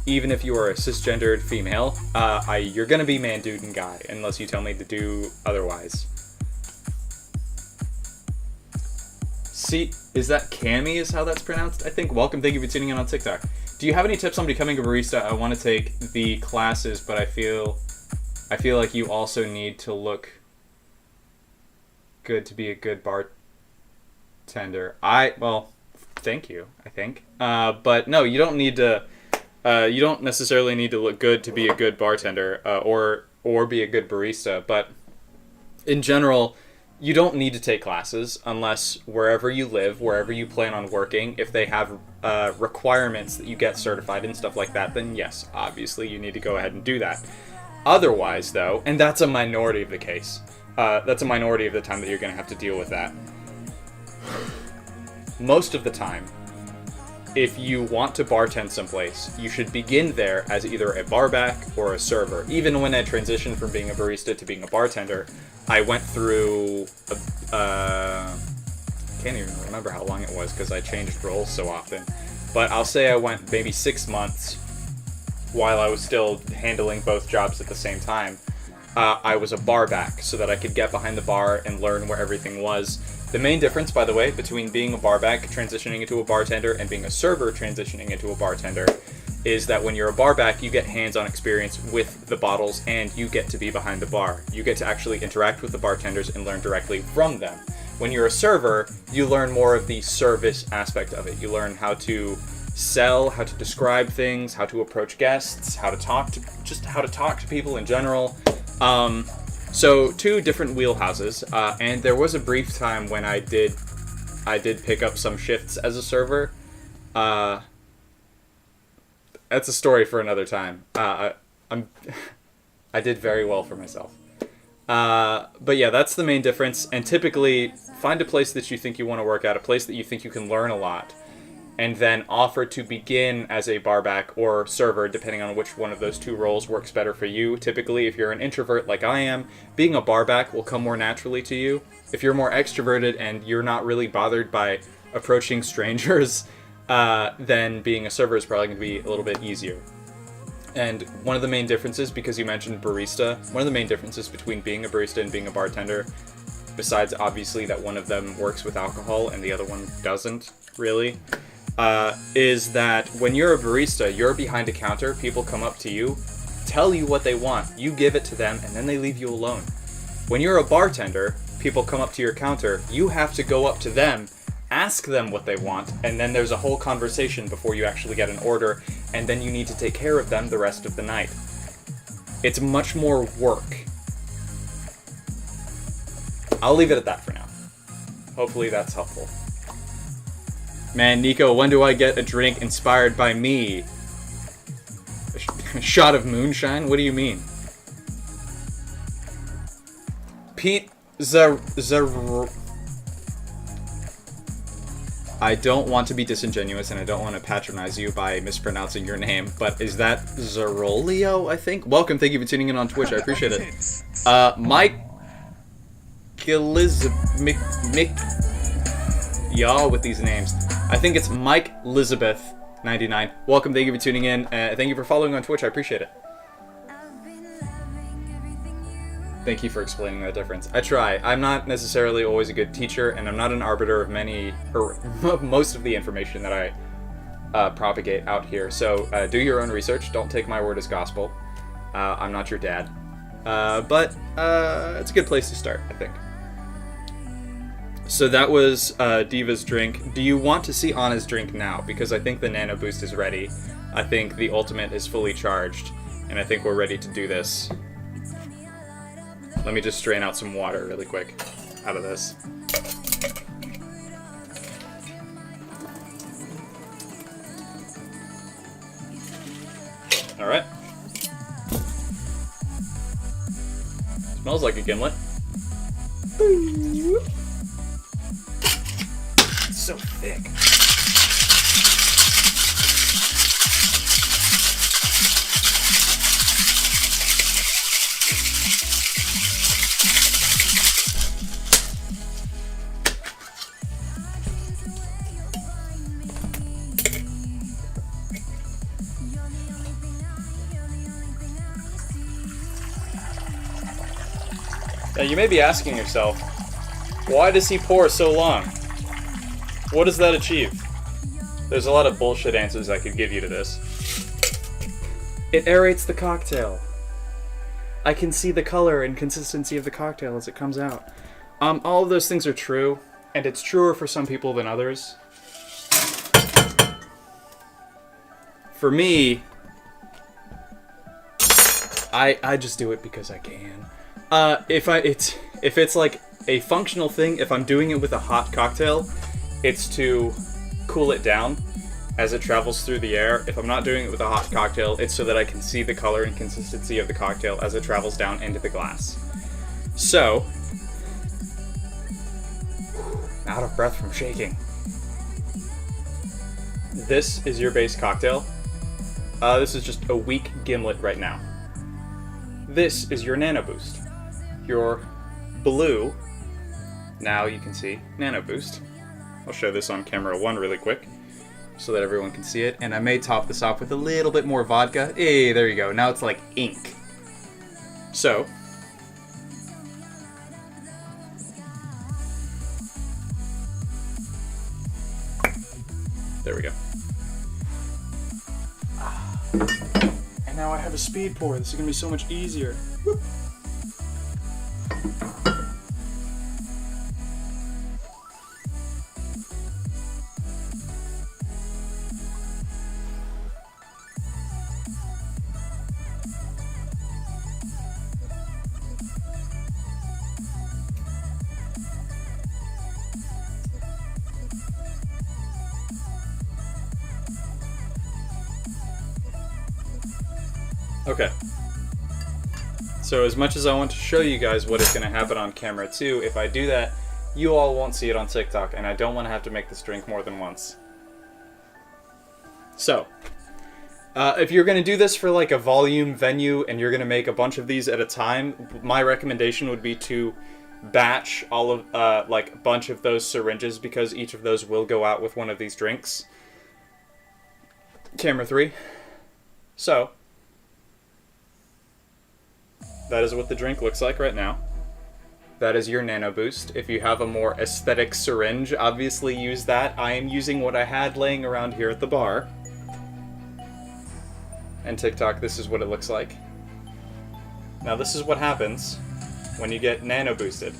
Even if you are a cisgendered female, you're going to be man, dude, and guy, unless you tell me to do otherwise. See, is that Cami is how that's pronounced? I think. Welcome, thank you for tuning in on TikTok. Do you have any tips on becoming a barista? I want to take the classes, but I feel like you also need to look good to be a good bartender. Well, thank you, I think. But no, you don't need to, you don't necessarily need to look good to be a good bartender, or be a good barista, but in general, you don't need to take classes unless wherever you live, wherever you plan on working, if they have requirements that you get certified and stuff like that, then yes, obviously you need to go ahead and do that. Otherwise, though, and that's a minority of the case, that's a minority of the time that you're going to have to deal with that. Most of the time, if you want to bartend someplace, you should begin there as either a barback or a server. Even when I transitioned from being a barista to being a bartender, I went through, can't even remember how long it was because I changed roles so often. But I'll say I went maybe 6 months while I was still handling both jobs at the same time. I was a barback so that I could get behind the bar and learn where everything was. The main difference, by the way, between being a barback transitioning into a bartender and being a server transitioning into a bartender is that when you're a barback, you get hands-on experience with the bottles and you get to be behind the bar. You get to actually interact with the bartenders and learn directly from them. When you're a server, you learn more of the service aspect of it. You learn how to sell, how to describe things, how to approach guests, how to talk to people in general. So 2 different wheelhouses, and there was a brief time when I did pick up some shifts as a server. That's a story for another time. I did very well for myself. But yeah, that's the main difference. And typically, find a place that you think you want to work at, a place that you think you can learn a lot, and then offer to begin as a barback or server, depending on which one of those 2 roles works better for you. Typically, if you're an introvert like I am, being a barback will come more naturally to you. If you're more extroverted and you're not really bothered by approaching strangers, then being a server is probably going to be a little bit easier. And one of the main differences, because you mentioned barista, one of the main differences between being a barista and being a bartender, besides obviously that one of them works with alcohol and the other one doesn't, really, is that when you're a barista, you're behind a counter, people come up to you, tell you what they want, you give it to them, and then they leave you alone. When you're a bartender, people come up to your counter, you have to go up to them, ask them what they want, and then there's a whole conversation before you actually get an order, and then you need to take care of them the rest of the night. It's much more work. I'll leave it at that for now. Hopefully that's helpful. Man, Nico, when do I get a drink inspired by me? A shot of moonshine? What do you mean? Pete I don't want to be disingenuous and I don't want to patronize you by mispronouncing your name, but is that Zerolio, I think? Welcome, thank you for tuning in on Twitch, I appreciate it. Mike Y'all with these names. I think it's Mike Elizabeth 99. Welcome, thank you for tuning in. Thank you for following on Twitch, I appreciate it. Thank you for explaining that difference. I try. I'm not necessarily always a good teacher, and I'm not an arbiter of most of the information that I propagate out here. So do your own research. Don't take my word as gospel. I'm not your dad. But it's a good place to start, I think. So that was D.Va's drink. Do you want to see Anna's drink now? Because I think the Nano Boost is ready. I think the ultimate is fully charged, and I think we're ready to do this. Let me just strain out some water really quick out of this. Alright. Smells like a Gimlet. It's so thick. Now you may be asking yourself, why does he pour so long? What does that achieve? There's a lot of bullshit answers I could give you to this. It aerates the cocktail. I can see the color and consistency of the cocktail as it comes out. All of those things are true, and it's truer for some people than others. For me, I just do it because I can. If it's like a functional thing, if I'm doing it with a hot cocktail, it's to cool it down as it travels through the air. If I'm not doing it with a hot cocktail, it's so that I can see the color and consistency of the cocktail as it travels down into the glass. So, out of breath from shaking. This is your base cocktail. This is just a weak Gimlet right now. This is your Nano Boost. Your blue, now you can see, Nano Boost. I'll show this on camera 1 really quick so that everyone can see it. And I may top this off with a little bit more vodka. Hey, there you go. Now it's like ink. So, there we go. And now I have a speed pour. This is going to be so much easier. Whoop. Okay. So as much as I want to show you guys what is going to happen on camera too, if I do that, you all won't see it on TikTok, and I don't want to have to make this drink more than once. So, if you're going to do this for like a volume venue and you're going to make a bunch of these at a time, my recommendation would be to batch all of, like a bunch of those syringes, because each of those will go out with one of these drinks. Camera 3. So, that is what the drink looks like right now. That is your Nano Boost. If you have a more aesthetic syringe, obviously use that. I am using what I had laying around here at the bar. And TikTok, this is what it looks like. Now this is what happens when you get Nano Boosted.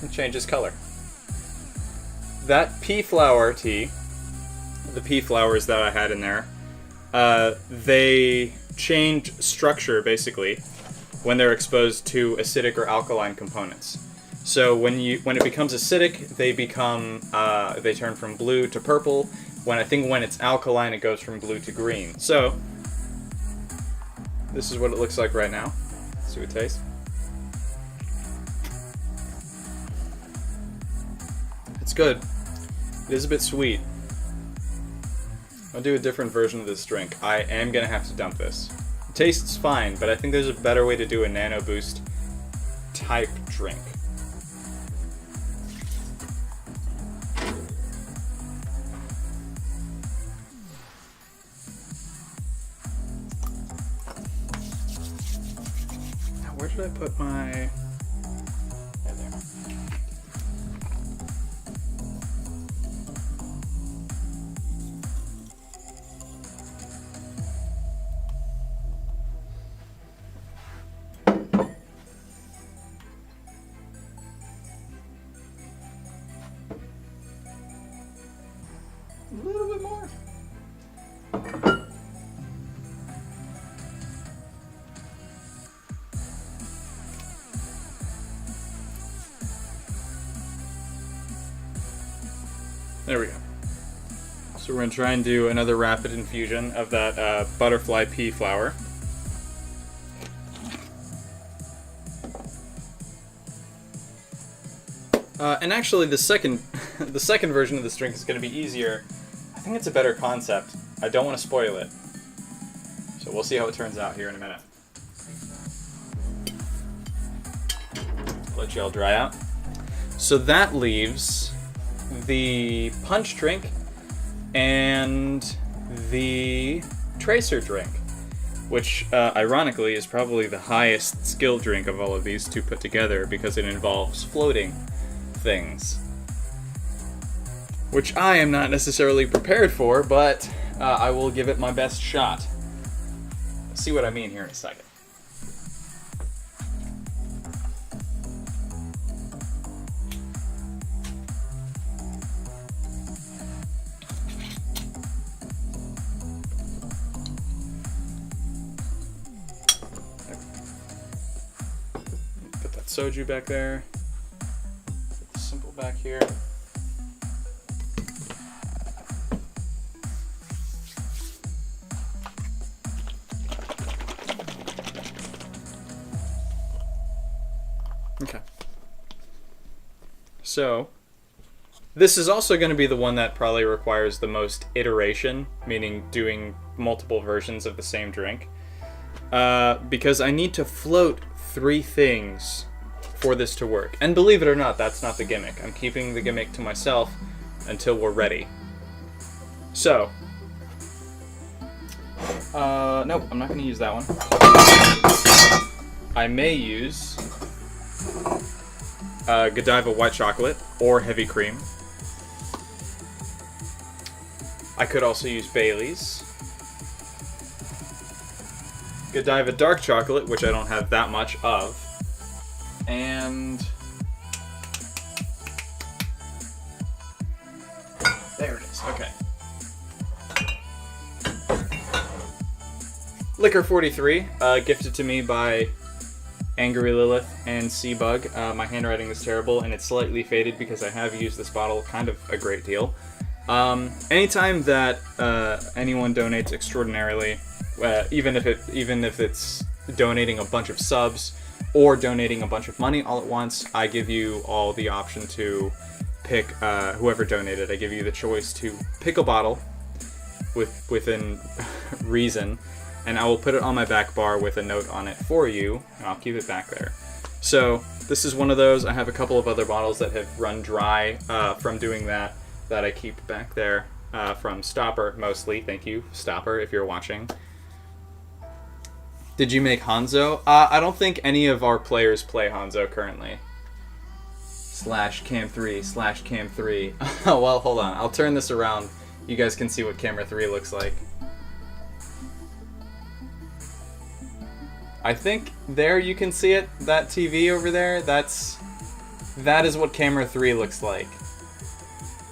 It changes color. That pea flower tea, the pea flowers that I had in there, they change structure basically when they're exposed to acidic or alkaline components. So when it becomes acidic, they turn from blue to purple. When it's alkaline, it goes from blue to green. So this is what it looks like right now. Let's see what it tastes. It's good. It is a bit sweet. I'll do a different version of this drink. I am going to have to dump this. It tastes fine, but I think there's a better way to do a Nano Boost type drink. Now, where did I put my... Right there. A little bit more. There we go. So we're going to try and do another rapid infusion of that butterfly pea flower. And actually, the second version of this drink is going to be easier. I think it's a better concept. I don't want to spoil it. So we'll see how it turns out here in a minute. Let you all dry out. So that leaves the punch drink and the tracer drink, which ironically is probably the highest skill drink of all of these to put together because it involves floating things, which I am not necessarily prepared for, but I will give it my best shot. See what I mean here in a second. Put that soju back there. Put the simple back here. Okay. So, this is also going to be the one that probably requires the most iteration, meaning doing multiple versions of the same drink. Because I need to float 3 things for this to work. And believe it or not, that's not the gimmick. I'm keeping the gimmick to myself until we're ready. So, nope, I'm not going to use that one. I may use Godiva white chocolate or heavy cream. I could also use Bailey's. Godiva dark chocolate, which I don't have that much of. And there it is. Okay. Liqueur 43, gifted to me by Angry Lilith and Seabug. My handwriting is terrible and it's slightly faded because I have used this bottle kind of a great deal. Anytime that anyone donates extraordinarily, even if it's donating a bunch of subs or donating a bunch of money all at once, I give you all the option to pick whoever donated. I give you the choice to pick a bottle within reason, and I will put it on my back bar with a note on it for you, and I'll keep it back there. So this is one of those. I have a couple of other bottles that have run dry from doing that I keep back there from Stopper mostly. Thank you, Stopper, if you're watching. Did you make Hanzo? I don't think any of our players play Hanzo currently. /cam3/cam3. Oh, well, hold on. I'll turn this around. You guys can see what camera 3 looks like. I think there you can see it. That TV over there, that is what camera 3 looks like.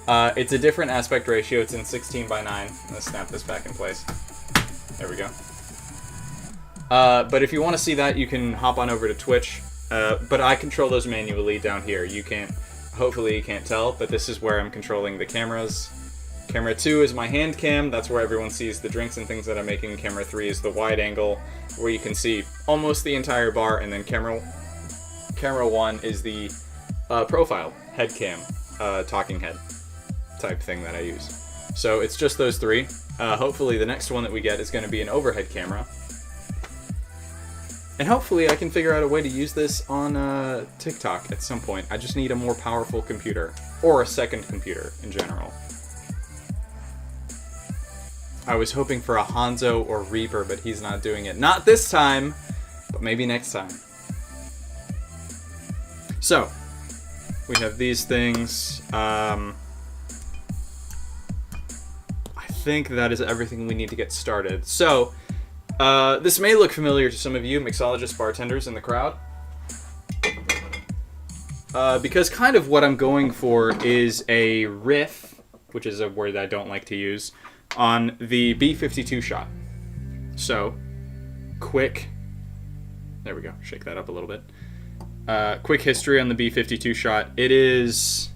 It's a different aspect ratio. It's in 16:9. Let's snap this back in place. There we go. But if you want to see that, you can hop on over to Twitch. But I control those manually down here. You can't, hopefully you can't tell, but this is where I'm controlling the cameras. Camera 2 is my hand cam. That's where everyone sees the drinks and things that I'm making. Camera 3 is the wide angle, where you can see almost the entire bar. And then camera 1 is the profile head cam, talking head type thing that I use. So it's just those 3. Hopefully the next one that we get is going to be an overhead camera. And hopefully I can figure out a way to use this on TikTok at some point. I just need a more powerful computer. Or a second computer, in general. I was hoping for a Hanzo or Reaper, but he's not doing it. Not this time, but maybe next time. So, we have these things. I think that is everything we need to get started. So, this may look familiar to some of you mixologist bartenders in the crowd. Because kind of what I'm going for is a riff, which is a word that I don't like to use, on the B-52 shot. So, quick... There we go. Shake that up a little bit. Quick history on the B-52 shot. It is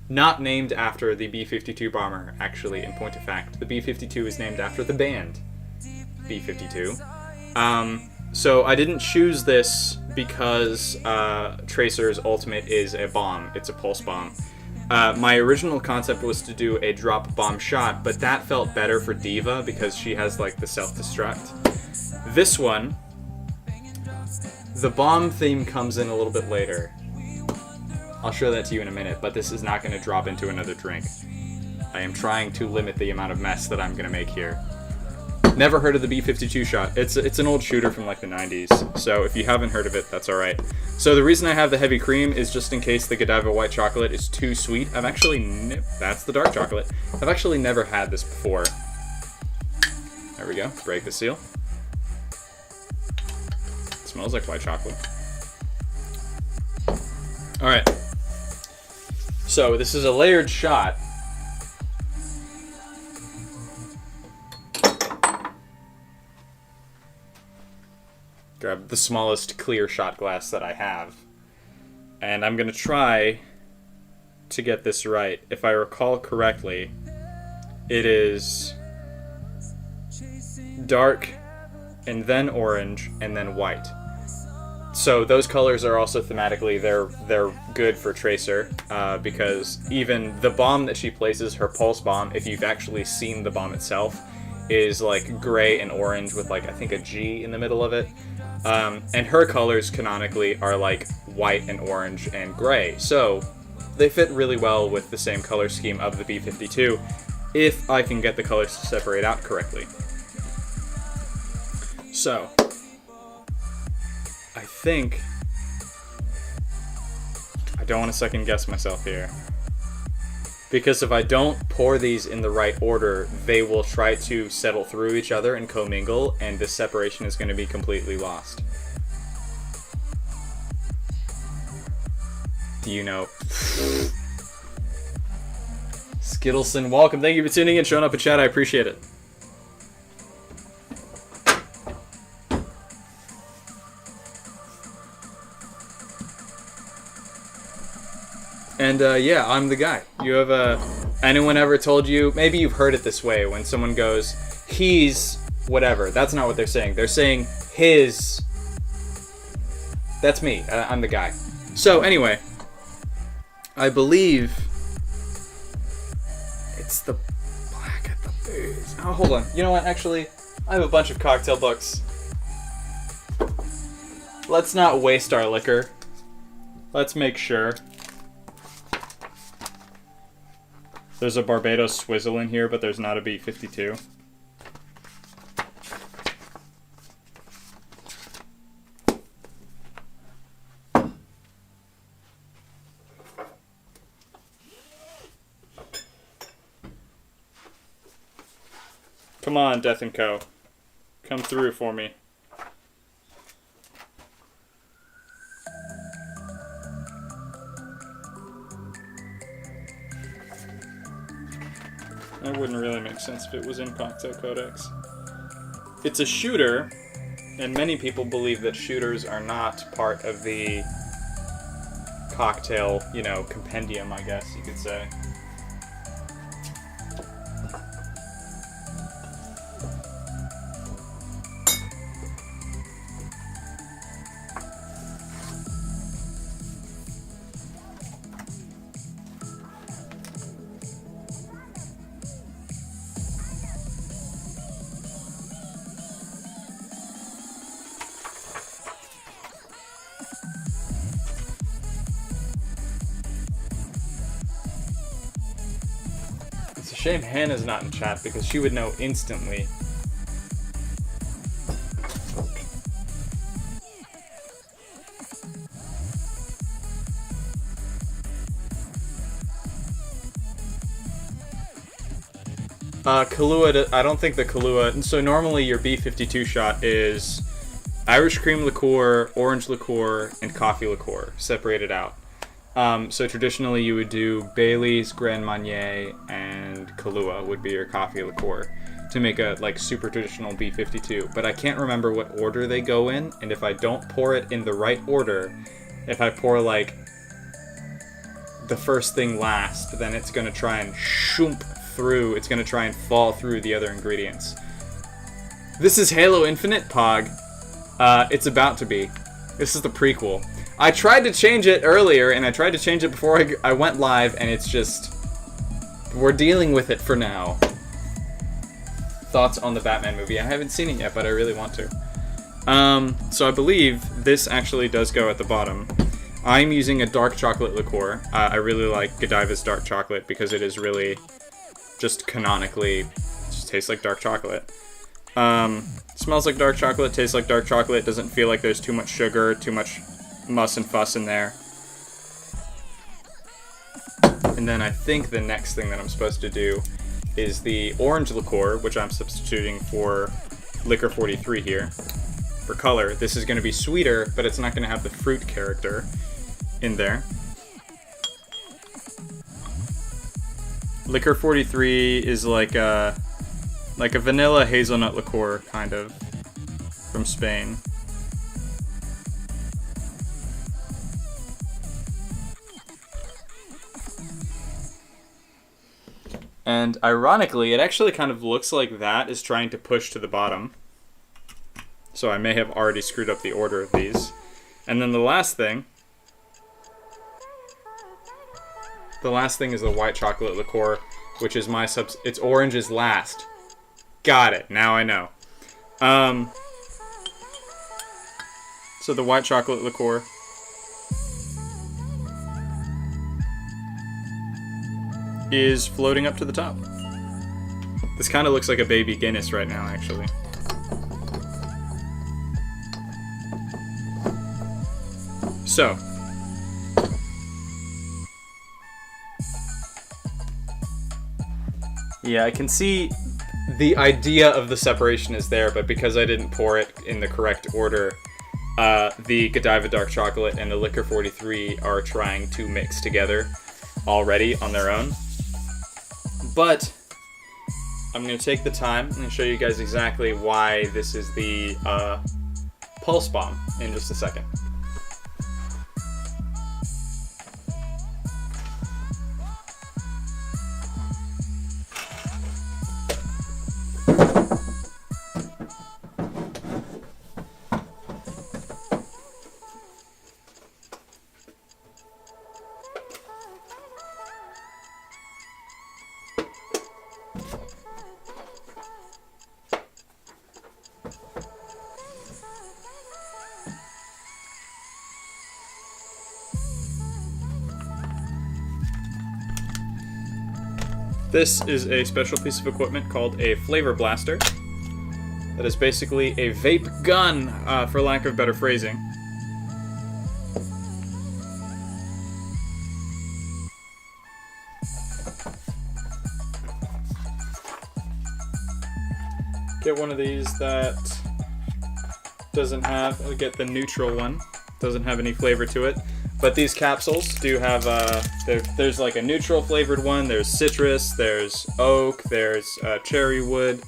not named after the B-52 bomber, actually, in point of fact. The B-52 is named after the band B-52. So I didn't choose this because Tracer's ultimate is a bomb. It's a pulse bomb. My original concept was to do a drop bomb shot, but that felt better for D.Va because she has like the self-destruct. This one, the bomb theme comes in a little bit later. I'll show that to you in a minute, but this is not going to drop into another drink. I am trying to limit the amount of mess that I'm going to make here. Never heard of the B-52 shot. It's an old shooter from like the 90s, so if you haven't heard of it, that's alright. So the reason I have the heavy cream is just in case the Godiva white chocolate is too sweet. I've actually... that's the dark chocolate. I've actually never had this before. There we go. Break the seal. It smells like white chocolate. Alright. So this is a layered shot. Grab the smallest clear shot glass that I have. And I'm going to try to get this right. If I recall correctly, it is dark, and then orange, and then white. So those colors are also thematically, they're good for Tracer, because even the bomb that she places, her pulse bomb, if you've actually seen the bomb itself, is like gray and orange with like, I think, a G in the middle of it. And her colors canonically are like white and orange and gray. So they fit really well with the same color scheme of the B-52 if I can get the colors to separate out correctly. So I think I don't want to second guess myself here. Because if I don't pour these in the right order, they will try to settle through each other and commingle, and this separation is going to be completely lost. Do you know? Skittleson, welcome. Thank you for tuning in, showing up in chat. I appreciate it. And yeah, I'm the guy. You have anyone ever told you, maybe you've heard it this way, when someone goes, he's whatever. That's not what they're saying. They're saying his. That's me. I'm the guy. So anyway, I believe it's the black at the base. Oh, hold on. You know what? Actually, I have a bunch of cocktail books. Let's not waste our liquor. Let's make sure. There's a Barbados Swizzle in here, but there's not a B-52. Come on, Death & Co. Come through for me. That wouldn't really make sense if it was in Cocktail Codex. It's a shooter, and many people believe that shooters are not part of the cocktail, you know, compendium, I guess you could say. It's a shame Hannah's not in chat because she would know instantly. Kahlua, I don't think the Kahlua... So normally your B52 shot is Irish cream liqueur, orange liqueur, and coffee liqueur, separated out. So traditionally you would do Bailey's, Grand Marnier, and Kahlua would be your coffee liqueur to make a like super traditional B52. But I can't remember what order they go in, and if I don't pour it in the right order, if I pour like the first thing last, then it's going to try and shoomp through, it's going to try and fall through the other ingredients. This is Halo Infinite, Pog. It's about to be. This is the prequel. I tried to change it earlier, and I tried to change it before I went live, and it's just... We're dealing with it for now. Thoughts on the Batman movie? I haven't seen it yet, but I really want to. So I believe this actually does go at the bottom. I'm using a dark chocolate liqueur. I really like Godiva's dark chocolate because it is really just canonically just tastes like dark chocolate. Smells like dark chocolate, tastes like dark chocolate, doesn't feel like there's too much sugar, too much muss and fuss in there. And then I think the next thing that I'm supposed to do is the orange liqueur, which I'm substituting for Liqueur 43 here. For color, this is going to be sweeter, but it's not going to have the fruit character in there. Liqueur 43 is like a vanilla hazelnut liqueur, kind of, from Spain. And ironically, it actually kind of looks like that is trying to push to the bottom. So I may have already screwed up the order of these. And then the last thing is the white chocolate liqueur, which is my it's orange is last. Got it. Now I know. So the white chocolate liqueur is floating up to the top. This kind of looks like a baby Guinness right now, actually. So, yeah, I can see the idea of the separation is there, but because I didn't pour it in the correct order, the Godiva dark chocolate and the Liqueur 43 are trying to mix together already on their own. But I'm going to take the time and show you guys exactly why this is the pulse bomb in just a second. This is a special piece of equipment called a flavor blaster. That is basically a vape gun, for lack of better phrasing. Get one of these that doesn't have, I'll get the neutral one, doesn't have any flavor to it. But these capsules do have, there's like a neutral flavored one, there's citrus, there's oak, there's cherry wood.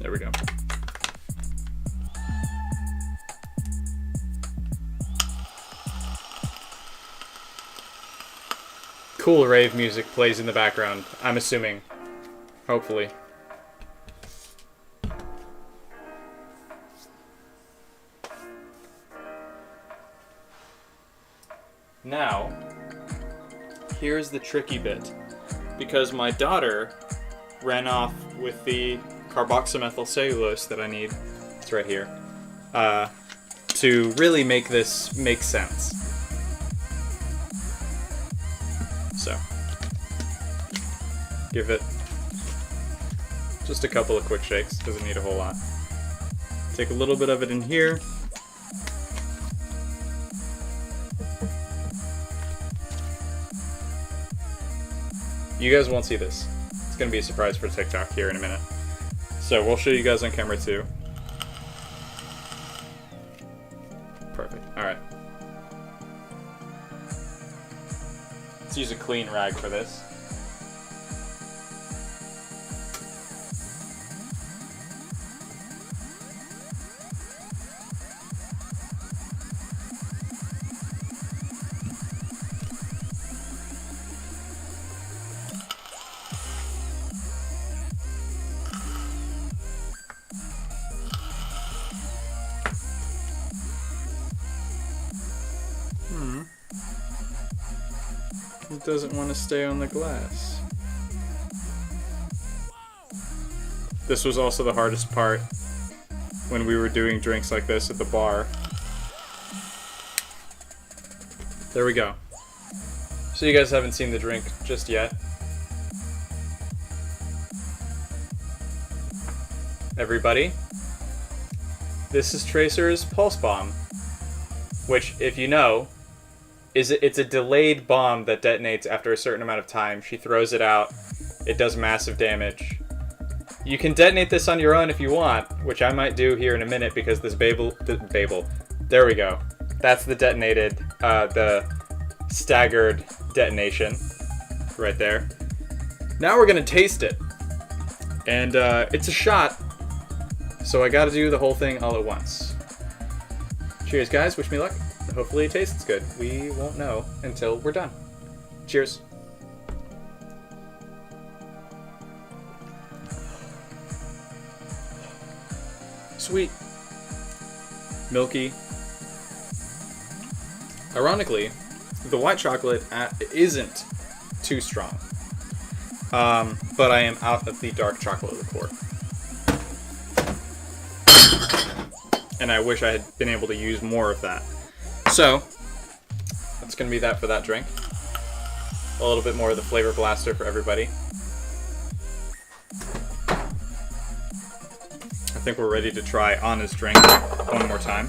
There we go. Cool rave music plays in the background, I'm assuming. Hopefully. Now, here's the tricky bit. Because my daughter ran off with the carboxymethyl cellulose that I need, it's right here, to really make this make sense. So, give it just a couple of quick shakes, doesn't need a whole lot. Take a little bit of it in here. You guys won't see this. It's gonna be a surprise for TikTok here in a minute. So we'll show you guys on camera too. Perfect, all right. Let's use a clean rag for this. It doesn't want to stay on the glass. This was also the hardest part when we were doing drinks like this at the bar. There we go. So you guys haven't seen the drink just yet. Everybody, this is Tracer's Pulse Bomb, which, if you know, it's a delayed bomb that detonates after a certain amount of time. She throws it out. It does massive damage. You can detonate this on your own if you want, which I might do here in a minute because this Babel. There we go. That's the detonated, the staggered detonation right there. Now we're gonna taste it. And it's a shot, so I gotta do the whole thing all at once. Cheers, guys. Wish me luck. Hopefully it tastes good. We won't know until we're done. Cheers. Sweet. Milky. Ironically, the white chocolate isn't too strong. But I am out of the dark chocolate liqueur. And I wish I had been able to use more of that. So, that's going to be that for that drink. A little bit more of the flavor blaster for everybody. I think we're ready to try Anna's drink one more time.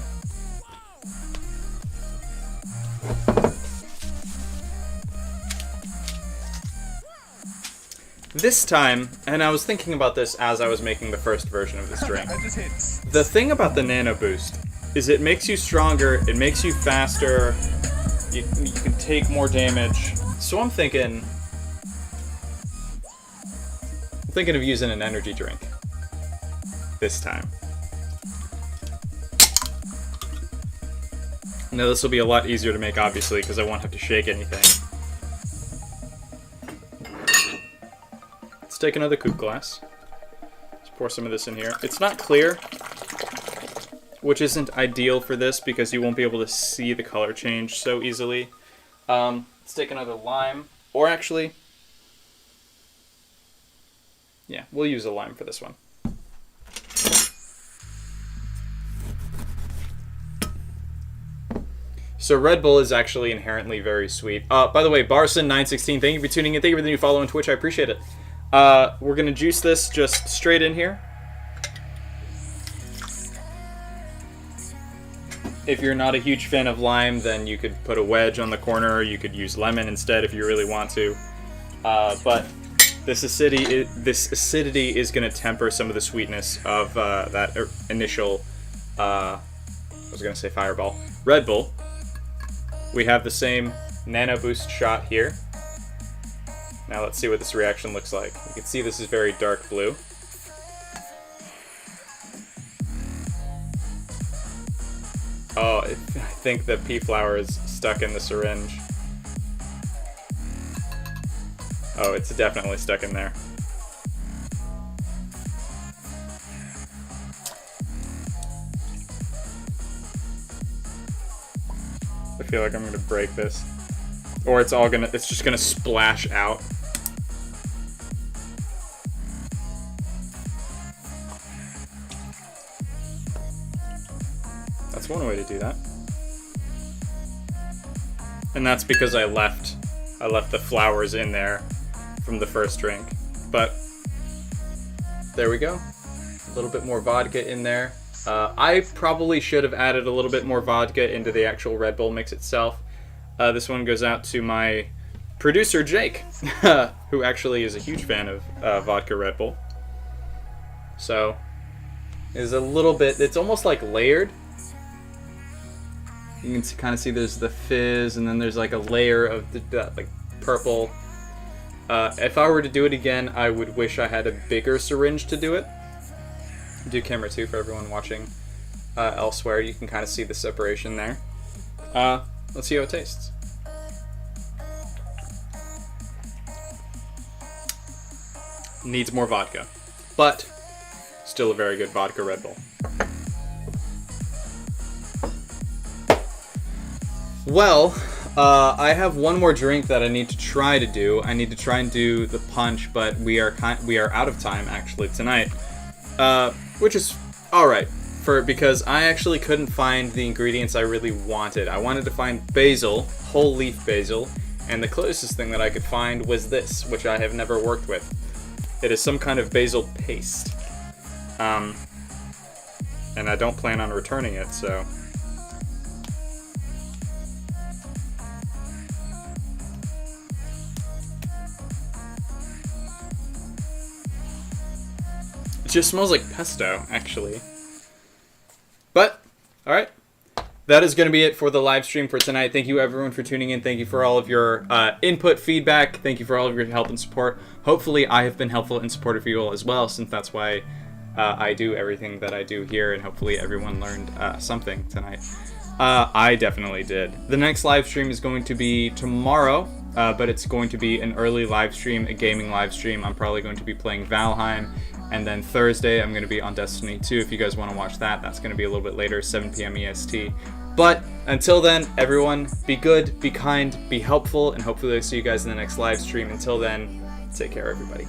This time, and I was thinking about this as I was making the first version of this drink. The thing about the Nano Boost is it makes you stronger, it makes you faster, you can take more damage. So I'm thinking of using an energy drink this time. Now this will be a lot easier to make, obviously, because I won't have to shake anything. Let's take another coupe glass. Let's pour some of this in here. It's not clear, which isn't ideal for this because you won't be able to see the color change so easily. Let's take another lime, or actually, yeah, we'll use a lime for this one. So Red Bull is actually inherently very sweet. By the way, Barson916, thank you for tuning in. Thank you for the new follow on Twitch. I appreciate it. We're going to juice this just straight in here. If you're not a huge fan of lime, then you could put a wedge on the corner. You could use lemon instead if you really want to. But this acidity is going to temper some of the sweetness of that initial, I was going to say Fireball. Red Bull. We have the same Nano Boost shot here. Now let's see what this reaction looks like. You can see this is very dark blue. Oh, I think the pea flower is stuck in the syringe. Oh, it's definitely stuck in there. I feel like I'm gonna break this. or it's just gonna splash out. That's one way to do that. And that's because I left the flowers in there from the first drink. But there we go. A little bit more vodka in there. I probably should have added a little bit more vodka into the actual Red Bull mix itself. This one goes out to my producer, Jake, who actually is a huge fan of vodka Red Bull. So, is a little bit, it's almost like layered. You can kind of see there's the fizz, and then there's like a layer of the like purple. If I were to do it again, I would wish I had a bigger syringe to do it. Do camera 2 for everyone watching elsewhere. You can kind of see the separation there. Let's see how it tastes. Needs more vodka, but still a very good vodka Red Bull. Well, I have one more drink that I need to try to do. I need to try and do the punch, but we are out of time actually tonight, which is all right because I actually couldn't find the ingredients I really wanted. I wanted to find basil, whole leaf basil, and the closest thing that I could find was this, which I have never worked with. It is some kind of basil paste, and I don't plan on returning it, so. It just smells like pesto, actually. But, alright. That is going to be it for the live stream for tonight. Thank you, everyone, for tuning in. Thank you for all of your input, feedback. Thank you for all of your help and support. Hopefully, I have been helpful and supportive for you all as well, since that's why I do everything that I do here, and hopefully everyone learned something tonight. I definitely did. The next live stream is going to be tomorrow, but it's going to be an early live stream, a gaming live stream. I'm probably going to be playing Valheim. And then Thursday, I'm going to be on Destiny 2. If you guys want to watch that, that's going to be a little bit later, 7 p.m. EST. But until then, everyone, be good, be kind, be helpful, and hopefully I'll see you guys in the next live stream. Until then, take care, everybody.